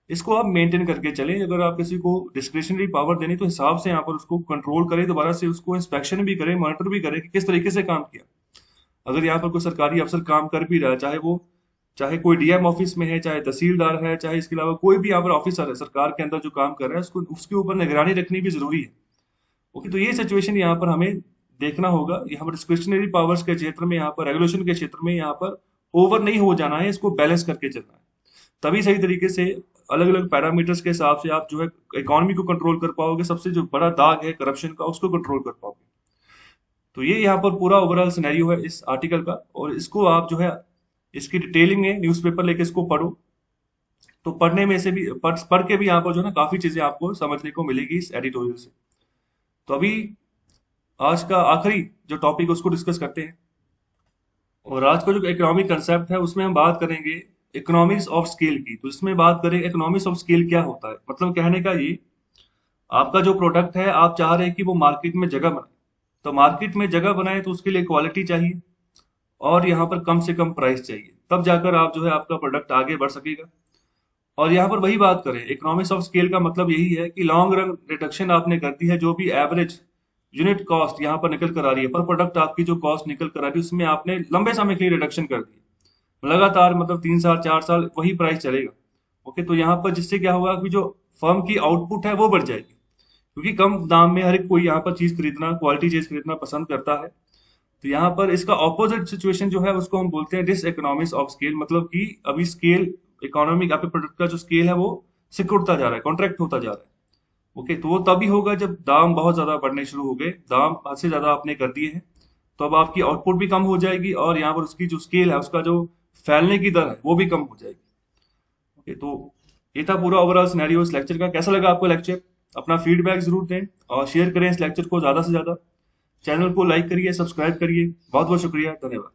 इसको आप मेंटेन करके चलें। अगर आप किसी को डिस्क्रिशनरी पावर देनी तो हिसाब से यहाँ पर उसको कंट्रोल करें, दोबारा से उसको इंस्पेक्शन भी करें, मॉनिटर भी करें कि किस तरीके से काम किया। अगर यहाँ पर कोई सरकारी अफसर काम कर भी रहा है, चाहे कोई डीएम ऑफिस में है, चाहे तहसीलदार है, चाहे इसके अलावा कोई भी यहाँ पर ऑफिसर है सरकार के अंदर जो काम कर रहा है, उसको उसके ऊपर निगरानी रखनी भी जरूरी है। ओके, तो ये सिचुएशन यहाँ पर हमें देखना होगा। यहाँ पर डिस्क्रिशनरी पावर्स के क्षेत्र में, यहाँ पर रेगुलेशन के क्षेत्र में यहाँ पर ओवर नहीं हो जाना है, इसको बैलेंस करके चलना है। तभी सही तरीके से अलग अलग पैरामीटर्स के हिसाब से आप जो है इकोनॉमी को कंट्रोल कर पाओगे। सबसे जो बड़ा दाग है करप्शन का, उसको कंट्रोल कर पाओगे। तो ये यहाँ पर पूरा ओवरऑल सिनेरियो है इस आर्टिकल का, और इसको आप जो है इसकी डिटेलिंग है, न्यूज़पेपर लेके इसको पढ़ो। तो पढ़ने में से भी पढ़ के भी यहाँ पर जो है ना काफी चीजें आपको समझने को मिलेगी इस एडिटोरियल से। तो अभी आज का आखिरी जो टॉपिक है उसको डिस्कस करते हैं। और आज का जो इकोनॉमिक कंसेप्ट है उसमें हम बात करेंगे इकोनॉमिक्स ऑफ स्केल की। तो इसमें बात करें इकोनॉमिक्स ऑफ स्केल क्या होता है। मतलब कहने का ये, आपका जो प्रोडक्ट है आप चाह रहे हैं कि वो मार्केट में जगह बनाए, तो मार्केट में जगह बनाए तो उसके लिए क्वालिटी चाहिए और यहाँ पर कम से कम प्राइस चाहिए, तब जाकर आप जो है आपका प्रोडक्ट आगे बढ़ सकेगा। और यहाँ पर वही बात करें, इकोनॉमिक्स ऑफ स्केल का मतलब यही है कि लॉन्ग रन रिडक्शन आपने कर दी है, जो भी एवरेज यूनिट कॉस्ट यहाँ पर निकल कर आ रही है, पर प्रोडक्ट आपकी जो कॉस्ट निकल कर आ रही है उसमें आपने लंबे समय के लिए रिडक्शन कर दी, लगातार मतलब 3 साल 4 साल वही प्राइस चलेगा। ओके, तो यहाँ पर जिससे क्या होगा कि जो फर्म की आउटपुट है वो बढ़ जाएगी, क्योंकि कम दाम में हर एक कोई यहाँ पर चीज खरीदना, क्वालिटी चीज खरीदना पसंद करता है। तो यहाँ पर इसका ऑपोजिट सिचुएशन जो है उसको हम बोलते हैं डिस इकोनॉमिक्स ऑफ स्केल। मतलब कि अभी स्केल इकोनॉमिक आपके प्रोडक्ट का जो स्केल है वो सिकुड़ता जा रहा है, कॉन्ट्रैक्ट होता जा रहा है। ओके, तो वो तभी होगा जब दाम बहुत ज्यादा बढ़ने शुरू हो गए, दाम हद से ज्यादा आपने कर दिए हैं, तो अब आपकी आउटपुट भी कम हो जाएगी और यहाँ पर उसकी जो स्केल है, उसका जो फैलने की दर है वो भी कम हो जाएगी। ओके, तो ये था पूरा ओवरऑल सिनेरियो इस लेक्चर का। कैसा लगा आपको लेक्चर? अपना फीडबैक जरूर दें और शेयर करें इस लेक्चर को ज्यादा से ज्यादा। चैनल को लाइक करिए, सब्सक्राइब करिए। बहुत बहुत शुक्रिया, धन्यवाद।